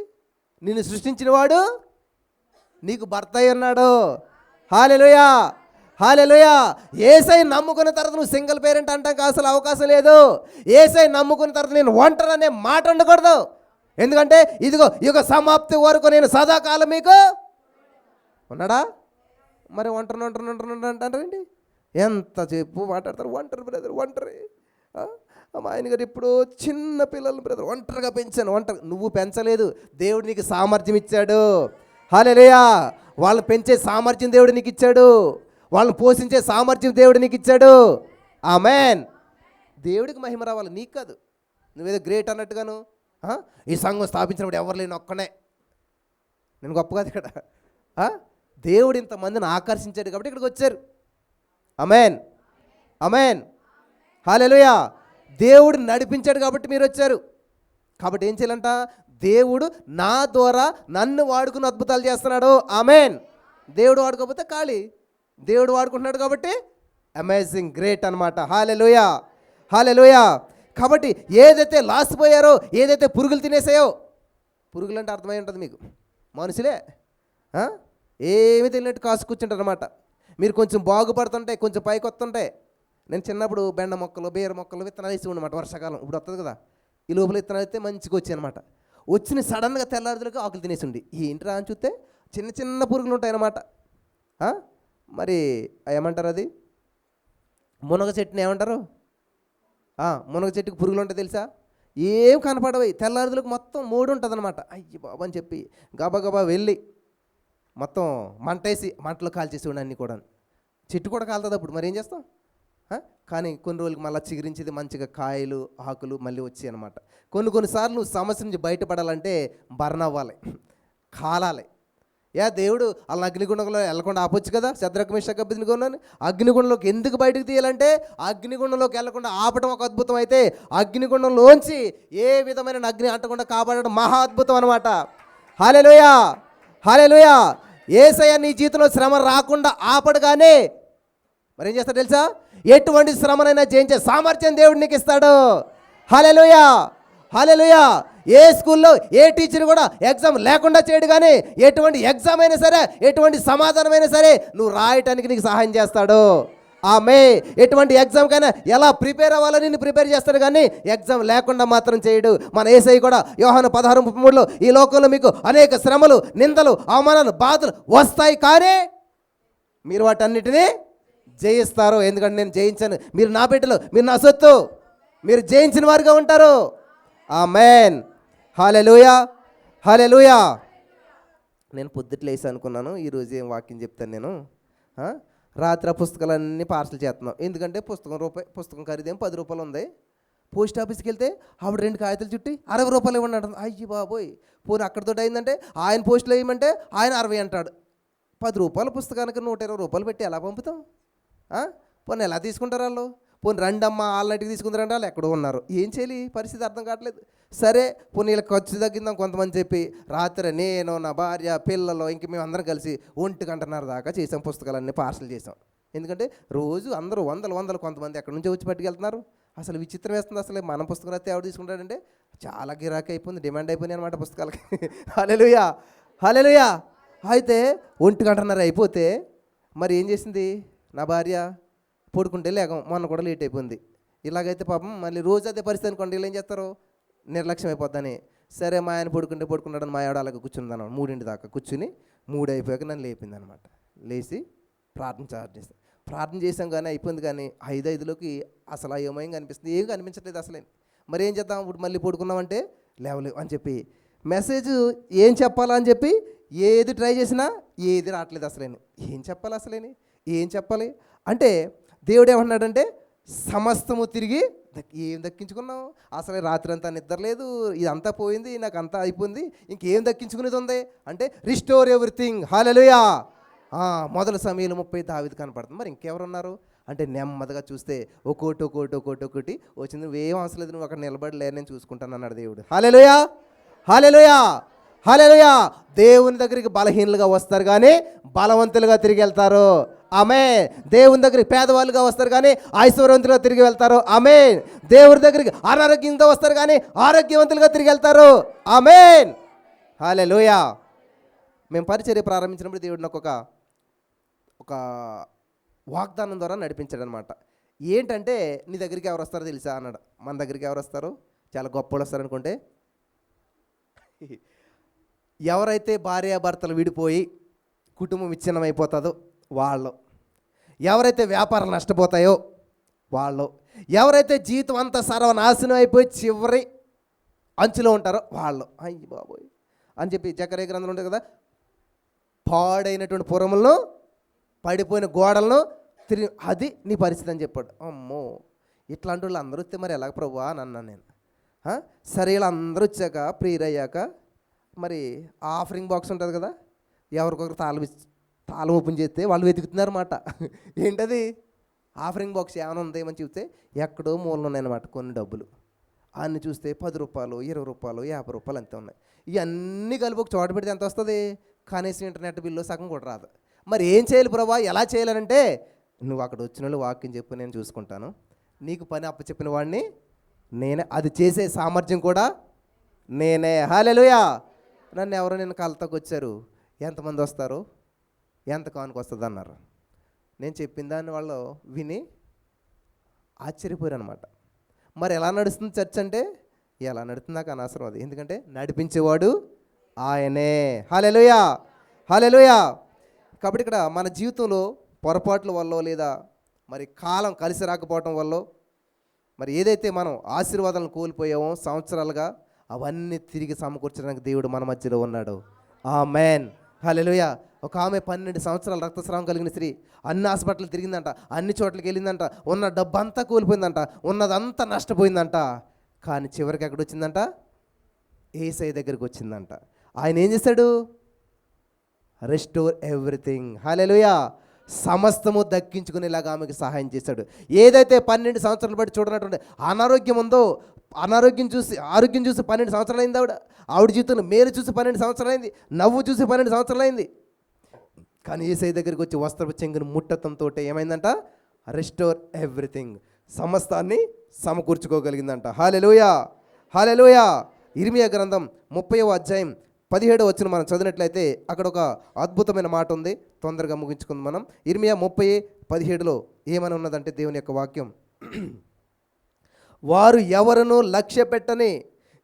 నిన్ను సృష్టించిన వాడు నీకు భర్త అయి ఉన్నాడు. హల్లెలూయా, హల్లెలూయా. యేసయ్య నమ్ముకున్న తర్వాత నువ్వు సింగిల్ పేరెంట్ అంటానికి అసలు అవకాశం లేదు. యేసయ్య నమ్ముకున్న తర్వాత నేను ఒంటరి అనే మాట ఉండకూడదు. ఎందుకంటే ఇదిగో యుగ సమాప్తి వరకు నేను సదాకాలం మీకు ఉన్నాడా? మరి ఒంటరి అంటారేంటి? ఎంత చెప్పు మాట్లాడతారు, ఒంటరి బ్రదర్, ఒంటరి. మా ఆయన గారు ఇప్పుడు చిన్న పిల్లలు బ్రదర్ ఒంటరిగా పెంచాను. నువ్వు పెంచలేదు, దేవుడు నీకు సామర్థ్యం ఇచ్చాడు. హల్లెలూయా. వాళ్ళని పెంచే సామర్థ్యం దేవుడు నీకు ఇచ్చాడు, వాళ్ళని పోషించే సామర్థ్యం దేవుడు నీకు ఇచ్చాడు. ఆమేన్. దేవుడికి మహిమ రావాలి, నీకు కాదు. నువ్వేదో గ్రేట్ అన్నట్టుగాను ఈ సంఘం స్థాపించినప్పుడు ఎవరు లేని ఒక్కనే నేను గొప్ప కాదు ఇక్కడ. దేవుడు ఇంతమందిని ఆకర్షించాడు కాబట్టి ఇక్కడికి వచ్చారు. ఆమేన్, ఆమేన్, హల్లెలూయా. దేవుడు నడిపించాడు కాబట్టి మీరు వచ్చారు. కాబట్టి ఏం చేయాలంట? దేవుడు నా ద్వారా నన్ను వాడుకుని అద్భుతాలు చేస్తున్నాడు. ఆమేన్. దేవుడు వాడుకోకపోతే ఖాళీ, దేవుడు వాడుకుంటున్నాడు కాబట్టి అమేజింగ్, గ్రేట్ అనమాట. హల్లెలూయా, హల్లెలూయా. కాబట్టి ఏదైతే లాస్ పోయారో, ఏదైతే పురుగులు తినేసాయో, పురుగులు అంటే అర్థమై ఉంటుంది మీకు, మనుషులే ఏమి తెలియనట్టు కాసు కూర్చుంటారు అనమాట. మీరు కొంచెం బాగుపడుతుంటే, కొంచెం పైకి వస్తుంటే, నేను చిన్నప్పుడు బెండ మొక్కలు, బీర మొక్కలు విత్తనాలు వేసి ఉండమాట. వర్షాకాలం ఇప్పుడు వస్తుంది కదా, ఈ లోపల విత్తనాలు అయితే మంచిగా వచ్చాయి అనమాట. వచ్చిన సడన్గా తెల్లారుదలకు ఆకులు తినేసి ఉండి, ఏంటి అని చూస్తే చిన్న చిన్న పురుగులు ఉంటాయన్నమాట. మరి ఏమంటారు అది? మునగ చెట్టుని ఏమంటారు? మునగ చెట్టుకి పురుగులు ఉంటాయి తెలుసా? ఏం కనపడవి, తెల్లారుదలకు మొత్తం 3 ఉంటుంది అనమాట. అయ్యి బాబు అని చెప్పి గబా వెళ్ళి మొత్తం మంటేసి మంటలో కాల్చేసి ఉండి అన్నీ కూడా. చెట్టు కూడా కాలుతుంది అప్పుడు, మరి ఏం చేస్తాం? కానీ కొన్ని రోజులకి మళ్ళీ చిగురించేది మంచిగా కాయలు, ఆకులు మళ్ళీ వచ్చాయి అనమాట. కొన్నిసార్లు సమస్య నుంచి బయటపడాలంటే బర్న్ అవ్వాలి, కాలాలి. దేవుడు వాళ్ళని అగ్నిగుండంలో వెళ్ళకుండా ఆపొచ్చు కదా. శద్రక్ మేషక్ అబేద్నెగోను అగ్నిగుండంలోకి ఎందుకు బయటకు తీయాలంటే, అగ్నిగుండంలోకి వెళ్ళకుండా ఆపడం ఒక అద్భుతం అయితే, అగ్నిగుండంలోంచి ఏ విధమైన అగ్ని అంటకుండా కాపాడడం మహా అద్భుతం అనమాట. హల్లెలూయా, హల్లెలూయా. యేసయ్య నీ జీవితంలో శ్రమ రాకుండా ఆపడు, కానీ మరి ఏం చేస్తాడు తెలుసా? ఎటువంటి శ్రమనైనా జయించే సామర్థ్యం దేవుడు నీకు ఇస్తాడు. హల్లెలూయా, హల్లెలూయా. ఏ స్కూల్లో ఏ టీచర్ కూడా ఎగ్జామ్ లేకుండా చేయడు, కానీ ఎటువంటి ఎగ్జామ్ అయినా సరే, ఎటువంటి సమాధానమైనా సరే నువ్వు రాయటానికి నీకు సహాయం చేస్తాడు. ఆమె ఎటువంటి ఎగ్జామ్ కైనా ఎలా ప్రిపేర్ అవ్వాలని నిన్ను ప్రిపేర్ చేస్తాడు, కానీ ఎగ్జామ్ లేకుండా మాత్రం చేయడు. మన యేసయ్య కూడా యోహాను 16:33లో ఈ లోకంలో మీకు అనేక శ్రమలు, నిందలు, అవమానాలు, బాధలు వస్తాయి, కానీ మీరు వాటన్నిటినీ జయిస్తారు. ఎందుకంటే నేను జయించాను, మీరు నా బిడ్డలు, మీరు నా సొత్తు, మీరు జయించిన వారుగా ఉంటారు. ఆమేన్, హల్లెలూయా, హల్లెలూయా. నేను పొద్దుట్లు వేసి అనుకున్నాను ఈరోజు ఏం వాక్యం చెప్తాను నేను. రాత్రి పుస్తకాలన్నీ పార్సల్ చేస్తున్నాం. ఎందుకంటే పుస్తకం ఖరీదేం 10 రూపాయలు ఉంది. పోస్ట్ ఆఫీస్కి వెళ్తే ఆవిడ 2 కాగితాలు చుట్టి 60 రూపాయలు ఇవ్వండి అంటుంది. అయ్యి బాబోయ్, పోనీ అక్కడితో అయిందంటే ఆయన పోస్టులో వేయమంటే ఆయన 60 అంటాడు. 10 రూపాయల పుస్తకానికి 120 రూపాయలు పెట్టి ఎలా పంపుతాం? పోనీ ఎలా తీసుకుంటారు వాళ్ళు? పోనీ రండమ్మా వాళ్ళంటికి తీసుకుంటారంటే వాళ్ళు ఎక్కడో ఉన్నారు. ఏం చేయాలి, పరిస్థితి అర్థం కావట్లేదు. సరే పోనీ వీళ్ళకి ఖర్చు తగ్గిందాం కొంతమంది చెప్పి రాత్రి నేను, నా భార్య, పిల్లలు ఇంక మేము అందరం కలిసి 1:30 దాకా చేసాం. పుస్తకాలన్నీ పార్సల్ చేసాం. ఎందుకంటే రోజు అందరూ వందలు కొంతమంది ఎక్కడి నుంచో వచ్చి పట్టుకెళ్తున్నారు. అసలు విచిత్రం వేస్తుంది. అసలు మన పుస్తకం అయితే ఎవరు తీసుకుంటాడంటే చాలా గిరాకీ అయిపోయింది, డిమాండ్ అయిపోయింది అనమాట పుస్తకాలకి. హల్లెలూయా, హల్లెలూయా. అయితే 1:30 అయిపోతే మరి ఏం చేసింది నా భార్య, పడుకుంటే లేకం, మొన్న కూడా లేట్ అయిపోయింది. ఇలాగైతే పాపం మళ్ళీ రోజు అదే పరిస్థితి అనుకోండి, వీళ్ళు ఏం చేస్తారు, నిర్లక్ష్యం అయిపోద్దని. సరే మా ఆయన పడుకున్నాడని మా ఆవిడ అలాగే కూర్చుందన్న 3 దాకా కూర్చుని 3 అయిపోయాక నన్ను లేపింది అనమాట. లేచి ప్రార్థన చేసాం కానీ అయిపోయింది. కానీ 5:05లోకి అసలు అయోమయం కనిపిస్తుంది, ఏం కనిపించట్లేదు అసలే. మరి ఏం చేద్దాం, ఇప్పుడు మళ్ళీ పడుకున్నామంటే లేవలేవు అని చెప్పి మెసేజ్ ఏం చెప్పాలా అని చెప్పి ఏది ట్రై చేసినా ఏది రావట్లేదు అసలేని. ఏం చెప్పాలి అసలేని, ఏం చెప్పాలి అంటే దేవుడు ఏమన్నాడంటే సమస్తము తిరిగి ఏం దక్కించుకున్నావు, అసలే రాత్రి అంతా నిద్ర లేదు, ఇదంతా పోయింది, నాకు అంతా అయిపోయింది, ఇంకేం దక్కించుకునేది ఉంది అంటే రిస్టోర్ ఎవ్రీథింగ్. హల్లెలూయా. మొదటి సమయంలో 30 దావీదు కనపడుతుంది. మరి ఇంకెవరున్నారు అంటే నెమ్మదిగా చూస్తే ఒక్కోటి వచ్చింది. నువ్వేం అవసరం లేదు, నువ్వు అక్కడ నిలబడలే, నేను చూసుకుంటాను అన్నాడు దేవుడు. హల్లెలూయా, హల్లెలూయా, హల్లెలూయా. దేవుని దగ్గరికి బలహీనులుగా వస్తారు కానీ బలవంతులుగా తిరిగి వెళ్తారు. ఆమేన్. దేవుని దగ్గరికి పేదవాళ్ళుగా వస్తారు కానీ ఐశ్వర్యవంతులుగా తిరిగి వెళ్తారు. ఆమేన్. దేవుని దగ్గరికి అనారోగ్యంగా వస్తారు కానీ ఆరోగ్యవంతులుగా తిరిగి వెళ్తారు. ఆమేన్. హల్లెలూయా. మేము పరిచర్య ప్రారంభించినప్పుడు దేవుడు నాకు ఒక వాగ్దానం ద్వారా నడిపించాడు అనమాట. ఏంటంటే నీ దగ్గరికి ఎవరు వస్తారో తెలుసా అన్నాడు. మన దగ్గరికి ఎవరు వస్తారు, చాలా గొప్పలు వస్తారనుకుంటే ఎవరైతే భార్యాభర్తలు విడిపోయి కుటుంబం విచ్ఛిన్నం అయిపోతుందో వాళ్ళు, ఎవరైతే వ్యాపారాలు నష్టపోతాయో వాళ్ళు, ఎవరైతే జీవితం అంతా సర్వనాశనం అయిపోయి చివరి అంచులో ఉంటారో వాళ్ళు. అయ్యి బాబోయ్ అని చెప్పి జకర్యా గ్రంథంలో ఉంటుంది కదా, పాడైనటువంటి పురములను పడిపోయిన గోడలను తిరిగి, అది నీ పరిస్థితి అని చెప్పాడు. అమ్మో, ఇట్లాంటి వాళ్ళు అందరూ వస్తే మరి ఎలాగ ప్రభువా అని అన్నాను నేను. సరే ఇలా అందరూ వచ్చాక ప్రేయర్ అయ్యాక మరి ఆఫరింగ్ బాక్స్ ఉంటుంది కదా, ఎవరికొకరు తాళం ఓపెన్ చేస్తే వాళ్ళు వెతుకుతున్నారు అన్నమాట. ఏంటది ఆఫరింగ్ బాక్స్ ఏమైనా ఉందేమని చూస్తే ఎక్కడో మూలన ఉన్నాయన్నమాట కొన్ని డబ్బులు. అన్ని చూస్తే 10 రూపాయలు, 20 రూపాయలు, 50 రూపాయలు అంతే ఉన్నాయి. ఇవన్నీ కలిపి ఒక చోట పెడితే ఎంత వస్తుంది, కనీసం ఇంటర్నెట్ బిల్లు సగం కూడా రాదు. మరి ఏం చేయాలి ప్రభా, ఎలా చేయాలంటే నువ్వు అక్కడ వచ్చిన వాళ్ళు వాక్యం చెప్పు, నేను చూసుకుంటాను, నీకు పని అప్పచెప్పిన వాడిని నేనే, అది చేసే సామర్థ్యం కూడా నేనే. హల్లెలూయా. నన్ను ఎవరో నేను కలతకు వచ్చారు, ఎంతమంది వస్తారు, ఎంత కానుక వస్తుంది అన్నారు. నేను చెప్పిన దాన్ని వాళ్ళు విని ఆశ్చర్యపోయారు అనమాట. మరి ఎలా నడుస్తుంది చర్చ్ అంటే, ఎలా నడుస్తుంది నాకు అనవసరం అది, ఎందుకంటే నడిపించేవాడు ఆయనే. హల్లెలూయా, హల్లెలూయా. కాబట్టి ఇక్కడ మన జీవితంలో పొరపాట్ల వల్ల లేదా మరి కాలం కలిసి రాకపోవటం వల్ల మరి ఏదైతే మనం ఆశీర్వాదాలను కోల్పోయామో సంవత్సరాలుగా, అవన్నీ తిరిగి సమకూర్చడానికి దేవుడు మన మధ్యలో ఉన్నాడు. ఆమేన్. హల్లెలూయా. ఒక ఆమె 12 సంవత్సరాలు రక్తస్రావం కలిగిన స్త్రీ, అన్ని హాస్పిటల్ తిరిగిందంట, అన్ని చోట్లకి వెళ్ళిందంట, ఉన్న డబ్బంతా కోల్పోయిందంట, ఉన్నదంతా నష్టపోయిందంట. కానీ చివరికి ఎక్కడ వచ్చిందంట, యేసయ్య దగ్గరికి వచ్చిందంట. ఆయన ఏం చేశాడు, రెస్టోర్ ఎవ్రీథింగ్. హల్లెలూయా. సమస్తము దక్కించుకునేలాగా ఆమెకు సహాయం చేశాడు. ఏదైతే 12 సంవత్సరాలు బట్టి చూడనటువంటి అనారోగ్యం ఉందో, ఆరోగ్యం చూసి 12 సంవత్సరాలు అయింది. ఆవిడ జీవితంలో మేలు చూసి 12 సంవత్సరాలు అయింది, నవ్వు చూసి 12 సంవత్సరాలు అయింది. కానీ యేసయ్య దగ్గరికి వచ్చి వస్త్రపు చెంగును ముట్టతంతో ఏమైందంట, రెస్టోర్ ఎవ్రీథింగ్, సమస్తాన్ని సమకూర్చుకోగలిగిందంట. హల్లెలూయా, హల్లెలూయా. ఇర్మియా గ్రంథం 30వ అధ్యాయం 17వ వచనం మనం చదివినట్లయితే అక్కడ ఒక అద్భుతమైన మాట ఉంది. తొందరగా ముగించుకుందాం మనం. ఇర్మియా 30:17లో ఏమని ఉన్నదంటే దేవుని యొక్క వాక్యం, వారు ఎవరును లక్ష్య పెట్టని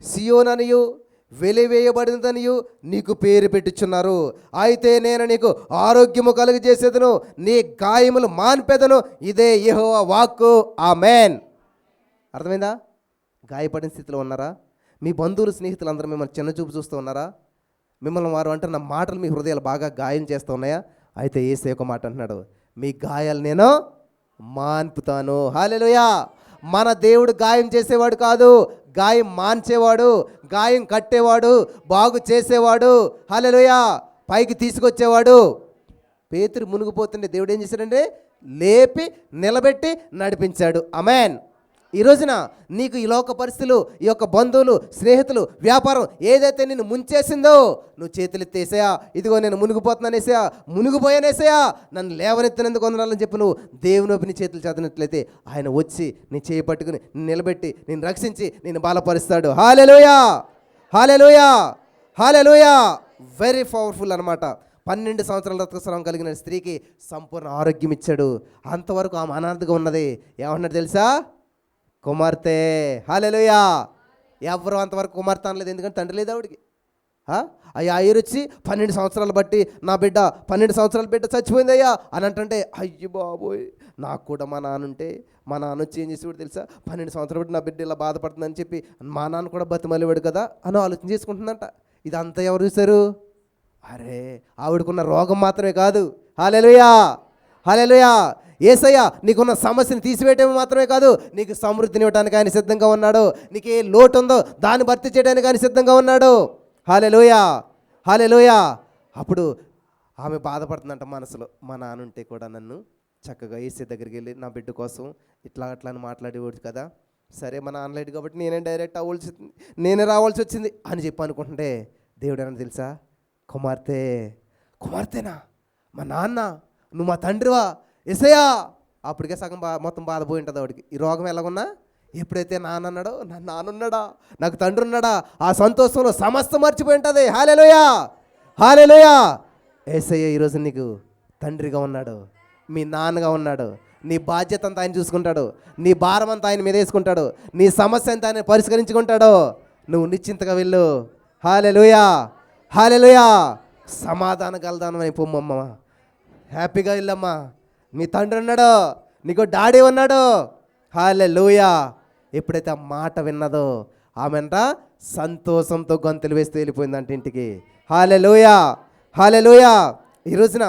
సియోననియు వెలివేయబడినదనియు నీకు పేరు పెట్టుచున్నారు. అయితే నేను నీకు ఆరోగ్యము కలుగజేసేదను, నీ గాయములు మాన్పెదను, ఇదే యెహోవా వాక్కు. ఆమేన్. అర్థమైందా? గాయపడిన స్థితిలో ఉన్నారా? మీ బంధువులు స్నేహితులు అందరూ మిమ్మల్ని చిన్న చూపు చూస్తూ ఉన్నారా? మిమ్మల్ని వారు అంటున్న మాటలు మీ హృదయాలు బాగా గాయం చేస్తూ ఉన్నాయా? అయితే యేసయ్య ఒక మాట అంటున్నాడు, మీ గాయాలు నేను మాన్పుతాను. హల్లెలూయా. మన దేవుడు గాయం చేసేవాడు కాదు, గాయం మాన్చేవాడు, గాయం కట్టేవాడు, బాగు చేసేవాడు. హల్లెలూయా. పైకి తీసుకొచ్చేవాడు. పేతురు మునిగిపోతుంటే దేవుడు ఏం చేశాడంటే లేపి నిలబెట్టి నడిపించాడు. ఆమేన్. ఈ రోజున నీకు ఈ లోక పరిస్థితులు, ఈ యొక్క బంధువులు, స్నేహితులు, వ్యాపారం ఏదైతే నిన్ను ముంచేసిందో, నువ్వు చేతులెత్తి ఏసయ్యా ఇదిగో నేను మునిగిపోతున్నాను ఏసయ్యా, మునిగిపోయాను ఏసయ్యా, నన్ను లేవనెత్తినందుకు వందనాలని చెప్పి నువ్వు దేవుని వైపు నీ చేతులు చదివినట్లయితే ఆయన వచ్చి నీ చేయి పట్టుకుని నిలబెట్టి నిన్ను రక్షించి నిన్ను బలపరుస్తాడు. హల్లెలూయా, హల్లెలూయా, హల్లెలూయా. వెరీ పవర్ఫుల్ అనమాట. 12 సంవత్సరాల రక్తస్రావం కలిగిన స్త్రీకి సంపూర్ణ ఆరోగ్యం ఇచ్చాడు. అంతవరకు ఆమె అనాథగా ఉన్నది. ఏమన్నాడు తెలుసా? కుమార్తె. హల్లెలూయా. ఎవరు అంతవరకు కుమార్తె అనలేదు, ఎందుకంటే తండ్రి లేదు ఆవిడికి. అయ్యా వచ్చి 12 సంవత్సరాలు బట్టి నా బిడ్డ 12 సంవత్సరాల బిడ్డ చచ్చిపోయిందయ్యా అని అంటే, అయ్యో బాబోయ్, నాకు కూడా మా నాన్న ఉంటే, మా నాన్న వచ్చి ఏం చేసేవాడు తెలుసా, 12 సంవత్సరాలు బట్టి నా బిడ్డ ఇలా బాధపడుతుందని చెప్పి మా నాన్న కూడా బతిమలివాడు కదా అని ఆలోచన చేసుకుంటుందంట. ఇదంతా ఎవరు చూశారు? అరే ఆవిడకున్న రోగం మాత్రమే కాదు. హల్లెలూయా, హల్లెలూయా. యేసయ్య నీకున్న సమస్యను తీసివేయటం మాత్రమే కాదు, నీకు సమృద్ధిని ఇవ్వడానికి ఆయన సిద్ధంగా ఉన్నాడు. నీకు ఏ లోటు ఉందో దాన్ని భర్తీ చేయడానికి ఆయన సిద్ధంగా ఉన్నాడు. హల్లెలూయా, హల్లెలూయా. అప్పుడు ఆమె బాధపడుతుందంట మనసులో, మా నాన్న ఉంటే కూడా నన్ను చక్కగా యేసయ్య దగ్గరికి వెళ్ళి నా బిడ్డ కోసం ఇట్లా అట్లా అని మాట్లాడేవాడు కదా, సరే మా నాన్న లేడు కాబట్టి నేనే డైరెక్ట్ నేనే రావాల్సి వచ్చింది అని చెప్పి అనుకుంటుంటే, దేవుడు ఏమన్నా తెలుసా, కుమార్తెనా, మా నాన్న, నువ్వు మా తండ్రివా యేసయ్యా. అప్పటికే సగం మొత్తం బాధపోయి ఉంటుంది ఆవిడికి. ఈ రోగం ఎలాగున్నా ఎప్పుడైతే నాన్న అన్నాడో, నా నాన్న ఉన్నాడా, నాకు తండ్రి ఉన్నాడా, ఆ సంతోషంలో సమస్తం మర్చిపోయి ఉంటుంది. హల్లెలూయా, హల్లెలూయా. యేసయ్య ఈరోజు నీకు తండ్రిగా ఉన్నాడు, మీ నాన్నగా ఉన్నాడు. నీ బాధ్యత అంతా ఆయన చూసుకుంటాడు, నీ భారం అంతా ఆయన మీద వేసుకుంటాడు, నీ సమస్య అంతా ఆయన పరిష్కరించుకుంటాడు. నువ్వు నిశ్చింతగా వెళ్ళు. హల్లెలూయా, హల్లెలూయా. సమాధాన గలదానం అయిపోమ్మమ్మ, హ్యాపీగా వెళ్ళమ్మా. మీ తండ్రి ఉన్నాడు, నీకు డాడీ ఉన్నాడు. హల్లెలూయా. ఎప్పుడైతే ఆ మాట విన్నదో ఆమెంట సంతోషంతో గొంతులు వేస్తూ వెళ్ళిపోయిందంట ఇంటికి. హల్లెలూయా, హల్లెలూయా. ఈ రోజున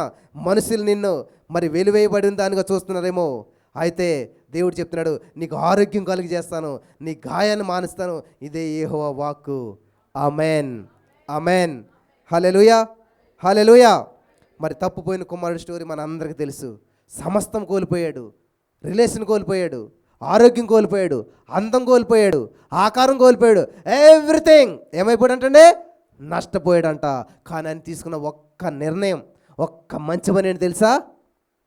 మనుషులు నిన్ను మరి వెలివేయబడిన దానిగా చూస్తున్నారేమో, అయితే దేవుడు చెప్తున్నాడు, నీకు ఆరోగ్యం కలిగి చేస్తాను, నీ గాయాన్ని మానుస్తాను. ఇదే యెహోవా వాక్కు. ఆమేన్, ఆమేన్. హల్లెలూయా, హల్లెలూయా. మరి తప్పుపోయిన కుమారుడు స్టోరీ మన అందరికీ తెలుసు. సమస్తం కోల్పోయాడు, రిలేషన్ కోల్పోయాడు, ఆరోగ్యం కోల్పోయాడు, అందం కోల్పోయాడు, ఆకారం కోల్పోయాడు, ఎవ్రీథింగ్ ఏమైపోయాడంటే నష్టపోయాడంట. కానీ ఆయన తీసుకున్న ఒక్క నిర్ణయం, ఒక్క మంచి పని ఏంటి తెలుసా?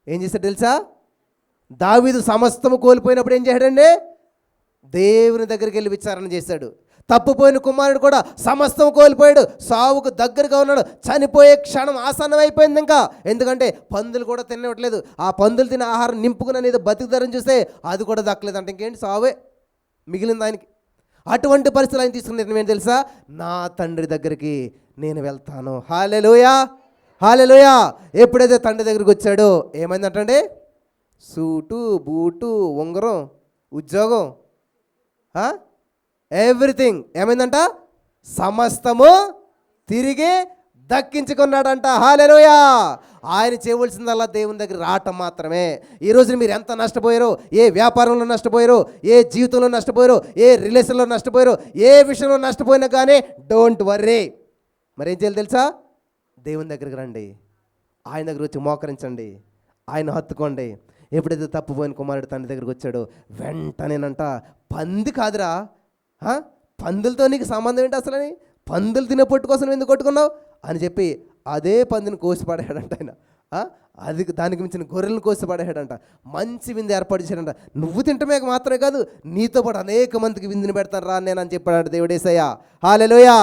ఏం చేశాడు తెలుసా? దావీదు సమస్తము కోల్పోయినప్పుడు ఏం చేశాడండి? దేవుని దగ్గరికి వెళ్ళి విచారణ చేశాడు. తప్పుపోయిన కుమారుడు కూడా సమస్తం కోల్పోయాడు, సావుకు దగ్గరగా ఉన్నాడు, చనిపోయే క్షణం ఆసన్నం అయిపోయింది ఇంకా. ఎందుకంటే పందులు కూడా తినట్లేదు, ఆ పందులు తినే ఆహారం నింపుకుని అనేది బతుకుదారని చూస్తే అది కూడా దక్కలేదు అంటే ఇంకేంటి, సావే మిగిలింది ఆయనకి. అటువంటి పరిస్థితులు ఆయన తీసుకున్న నిర్ణయం ఏంటి తెలుసా? నా తండ్రి దగ్గరికి నేను వెళ్తాను. హల్లెలూయా, హల్లెలూయా. ఎప్పుడైతే తండ్రి దగ్గరికి వచ్చాడో ఏమైందంటే, సూటు, బూటు, ఉంగరం, ఉద్యోగం, ఎవ్రీథింగ్ ఏమైందంట, సమస్తము తిరిగి దక్కించుకున్నాడంట. హల్లెలూయా. ఆయన చేయవలసిందల్లా దేవుని దగ్గర రావటం మాత్రమే. ఈరోజు మీరు ఎంత నష్టపోయారో, ఏ వ్యాపారంలో నష్టపోయారో, ఏ జీవితంలో నష్టపోయారో, ఏ రిలేషన్లో నష్టపోయారో, ఏ విషయంలో నష్టపోయినా కానీ డోంట్ వర్రీ. మరి ఏం చేయాలి తెలుసా? దేవుని దగ్గరికి రండి, ఆయన దగ్గర వచ్చి మోకరించండి, ఆయన హత్తుకోండి. ఎప్పుడైతే తప్పుపోయిన కుమారుడు తండ్రి దగ్గరికి వచ్చాడో వెంటనేనంట, పంది కాదురా, పందులతో నీకు సంబంధం ఏంటి అసలని, పందులు తినే పొట్టు కోసం ఎందుకు కొట్టుకున్నావు అని చెప్పి అదే పందిని కోసి పడేయాడంట ఆయన. అది దానికి మించిన గొర్రెలను కోసి పడేయాడంట. మంచి విందు ఏర్పాటు చేశాడంట. నువ్వు తింటమే మాత్రమే కాదు, నీతో పాటు అనేక మందికి విందుని పెడతాను రా నేను అని చెప్పాడంట దేవుడు యేసయ్య. హల్లెలూయా.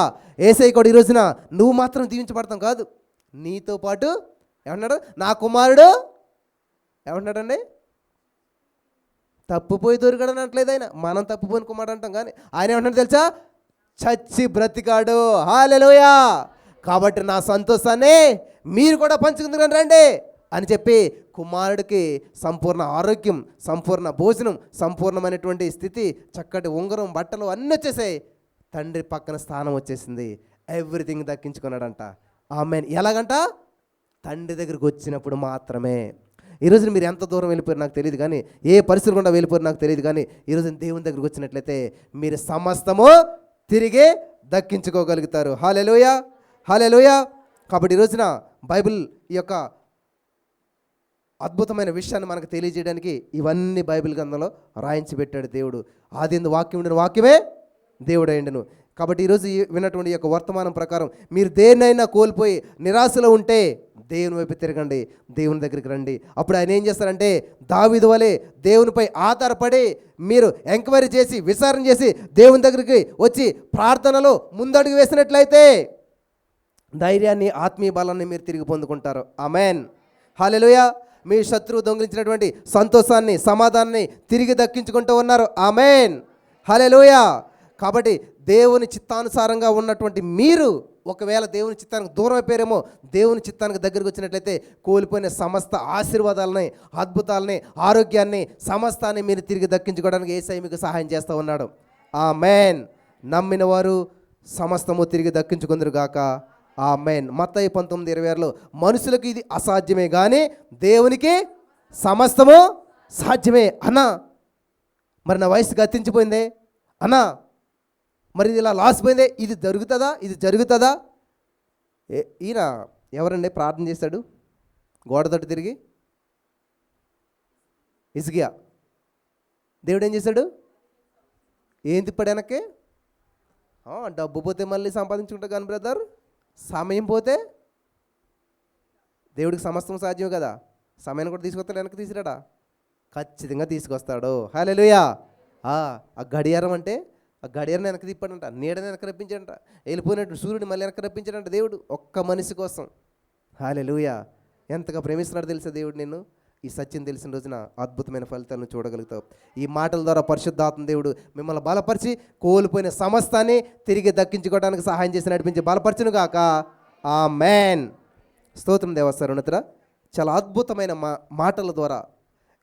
యేసయ్య కూడా ఈ రోజున నువ్వు మాత్రం దీవించబడతాం కాదు, నీతో పాటు ఏమన్నాడు, నా కుమారుడు ఏమన్నాడండి, తప్పుపోయి దొరికాడని అనట్లేదు ఆయన, మనం తప్పుపోయిన కుమారుడు అంటాం. కానీ ఆయన ఏమంటాడు తెలుసా? చచ్చి బ్రతికాడు. హల్లెలూయా. కాబట్టి నా సంతోషాన్ని మీరు కూడా పంచుకుందుకు రండి అని చెప్పి కుమారుడికి సంపూర్ణ ఆరోగ్యం, సంపూర్ణ భోజనం, సంపూర్ణమైనటువంటి స్థితి, చక్కటి ఉంగరం, బట్టలు అన్నీ వచ్చేసాయి. తండ్రి పక్కన స్థానం వచ్చేసింది. ఎవ్రీథింగ్ దక్కించుకున్నాడంట. ఆమేన్. ఎలాగంట? తండ్రి దగ్గరికి వచ్చినప్పుడు మాత్రమే. ఈరోజు మీరు ఎంత దూరం వెళ్ళిపోయారు నాకు తెలియదు, కానీ ఏ పరిస్థితులు గుండా వెళ్ళిపోయారు నాకు తెలియదు, కానీ ఈరోజు దేవుని దగ్గరికి వచ్చినట్లయితే మీరు సమస్తము తిరిగి దక్కించుకోగలుగుతారు. హల్లెలూయా, హల్లెలూయా. కాబట్టి ఈ రోజున బైబిల్ ఈ యొక్క అద్భుతమైన విషయాన్ని మనకు తెలియజేయడానికి ఇవన్నీ బైబిల్ గ్రంథంలో రాయించి పెట్టాడు దేవుడు. ఆదియందు వాక్యం ఉండిన వాక్యమే దేవుడు అయ్యిండును. కాబట్టి ఈరోజు విన్నటువంటి యొక్క వర్తమానం ప్రకారం మీరు దేన్నైనా కోల్పోయి నిరాశలో ఉంటే దేవుని వైపు తిరగండి, దేవుని దగ్గరికి రండి. అప్పుడు ఆయన ఏం చేస్తారంటే దావీదు వలె దేవునిపై ఆధారపడి మీరు ఎంక్వైరీ చేసి విచారణ చేసి దేవుని దగ్గరికి వచ్చి ప్రార్థనలో ముందడుగు వేసినట్లయితే ధైర్యాన్ని, ఆత్మీయ బలాన్ని మీరు తిరిగి పొందుకుంటారు. ఆమేన్, హల్లెలూయా. మీ శత్రువు దొంగిలించినటువంటి సంతోషాన్ని, సమాధానాన్ని తిరిగి దక్కించుకుంటూ ఉన్నారు. ఆమేన్, హల్లెలూయా. కాబట్టి దేవుని చిత్తానుసారంగా ఉన్నటువంటి మీరు ఒకవేళ దేవుని చిత్తానికి దూరం అయిపోయారేమో, దేవుని చిత్తానికి దగ్గరికి వచ్చినట్లయితే కోల్పోయిన సమస్త ఆశీర్వాదాలని, అద్భుతాలని, ఆరోగ్యాన్ని, సమస్తాన్ని మీరు తిరిగి దక్కించుకోవడానికి యేసయ్య మీకు సహాయం చేస్తూ ఉన్నాడు. ఆమేన్. నమ్మిన వారు సమస్తము తిరిగి దక్కించుకుందరుగాక. ఆమేన్. మత్తయి 19:26లో మనుషులకు ఇది అసాధ్యమే కానీ దేవునికి సమస్తము సాధ్యమే. అన్నా మరి నా వయసు గతించిపోయిందే, అన్నా మరి ఇది ఇలా లాస్ పోయిందే, ఇది జరుగుతుందా? ఈయన ఎవరండి ప్రార్థన చేశాడు గోడ తట్టు తిరిగి? హిజ్కియా. దేవుడు ఏం చేశాడు? ఏం తిప్పాడు వెనక్కి? డబ్బు పోతే మళ్ళీ సంపాదించుకుంటా కానీ బ్రదర్, సమయం పోతే దేవుడికి సమస్తం సాధ్యం కదా. సమయాన్ని కూడా తీసుకొస్తాడు, వెనక్కి తీసుకురాడా? ఖచ్చితంగా తీసుకొస్తాడు. హల్లెలూయా. ఆ గడియారం అంటే ఆ గడియారం వెనక్కి తిప్పాడంట, నీడని వెనక్కి రప్పించాడంట, వెళ్ళిపోయినట్టు సూర్యుడు మళ్ళీ వెనక్కి రప్పించాడంట దేవుడు ఒక్క మనిషి కోసం. హల్లెలూయా. ఎంతగా ప్రేమిస్తున్నాడు తెలుసా దేవుడు నిన్ను. ఈ సత్యం తెలిసిన రోజున అద్భుతమైన ఫలితాలను చూడగలుగుతావు. ఈ మాటల ద్వారా పరిశుద్ధాత్మ దేవుడు మిమ్మల్ని బలపరిచి కోల్పోయిన సమస్తాన్ని తిరిగి దక్కించుకోవడానికి సహాయం చేసి నడిపించి బలపరచును గాక. ఆమేన్. స్తోత్రం దేవస్థానోన్నతుడా. చాలా అద్భుతమైన మాటల ద్వారా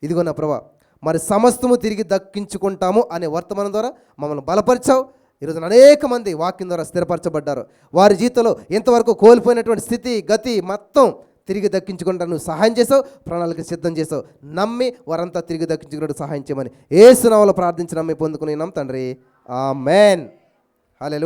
ఇదిగో నా ప్రభా మరి సమస్తము తిరిగి దక్కించుకుంటాము అనే వర్తమానం ద్వారా మమ్మల్ని బలపరిచావు. ఈరోజు అనేక మంది వాక్యం ద్వారా స్థిరపరచబడ్డారు. వారి జీవితంలో ఇంతవరకు కోల్పోయినటువంటి స్థితి గతి మొత్తం తిరిగి దక్కించుకుంటా నువ్వు సహాయం చేసావు, ప్రణాళిక సిద్ధం చేసావు. నమ్మి వారంతా తిరిగి దక్కించుకున్నట్టు సహాయం చేయమని యేసు నామములో ప్రార్థించి నమ్మి పొందుకుని తండ్రి. ఆమేన్. హల్లెలూయా.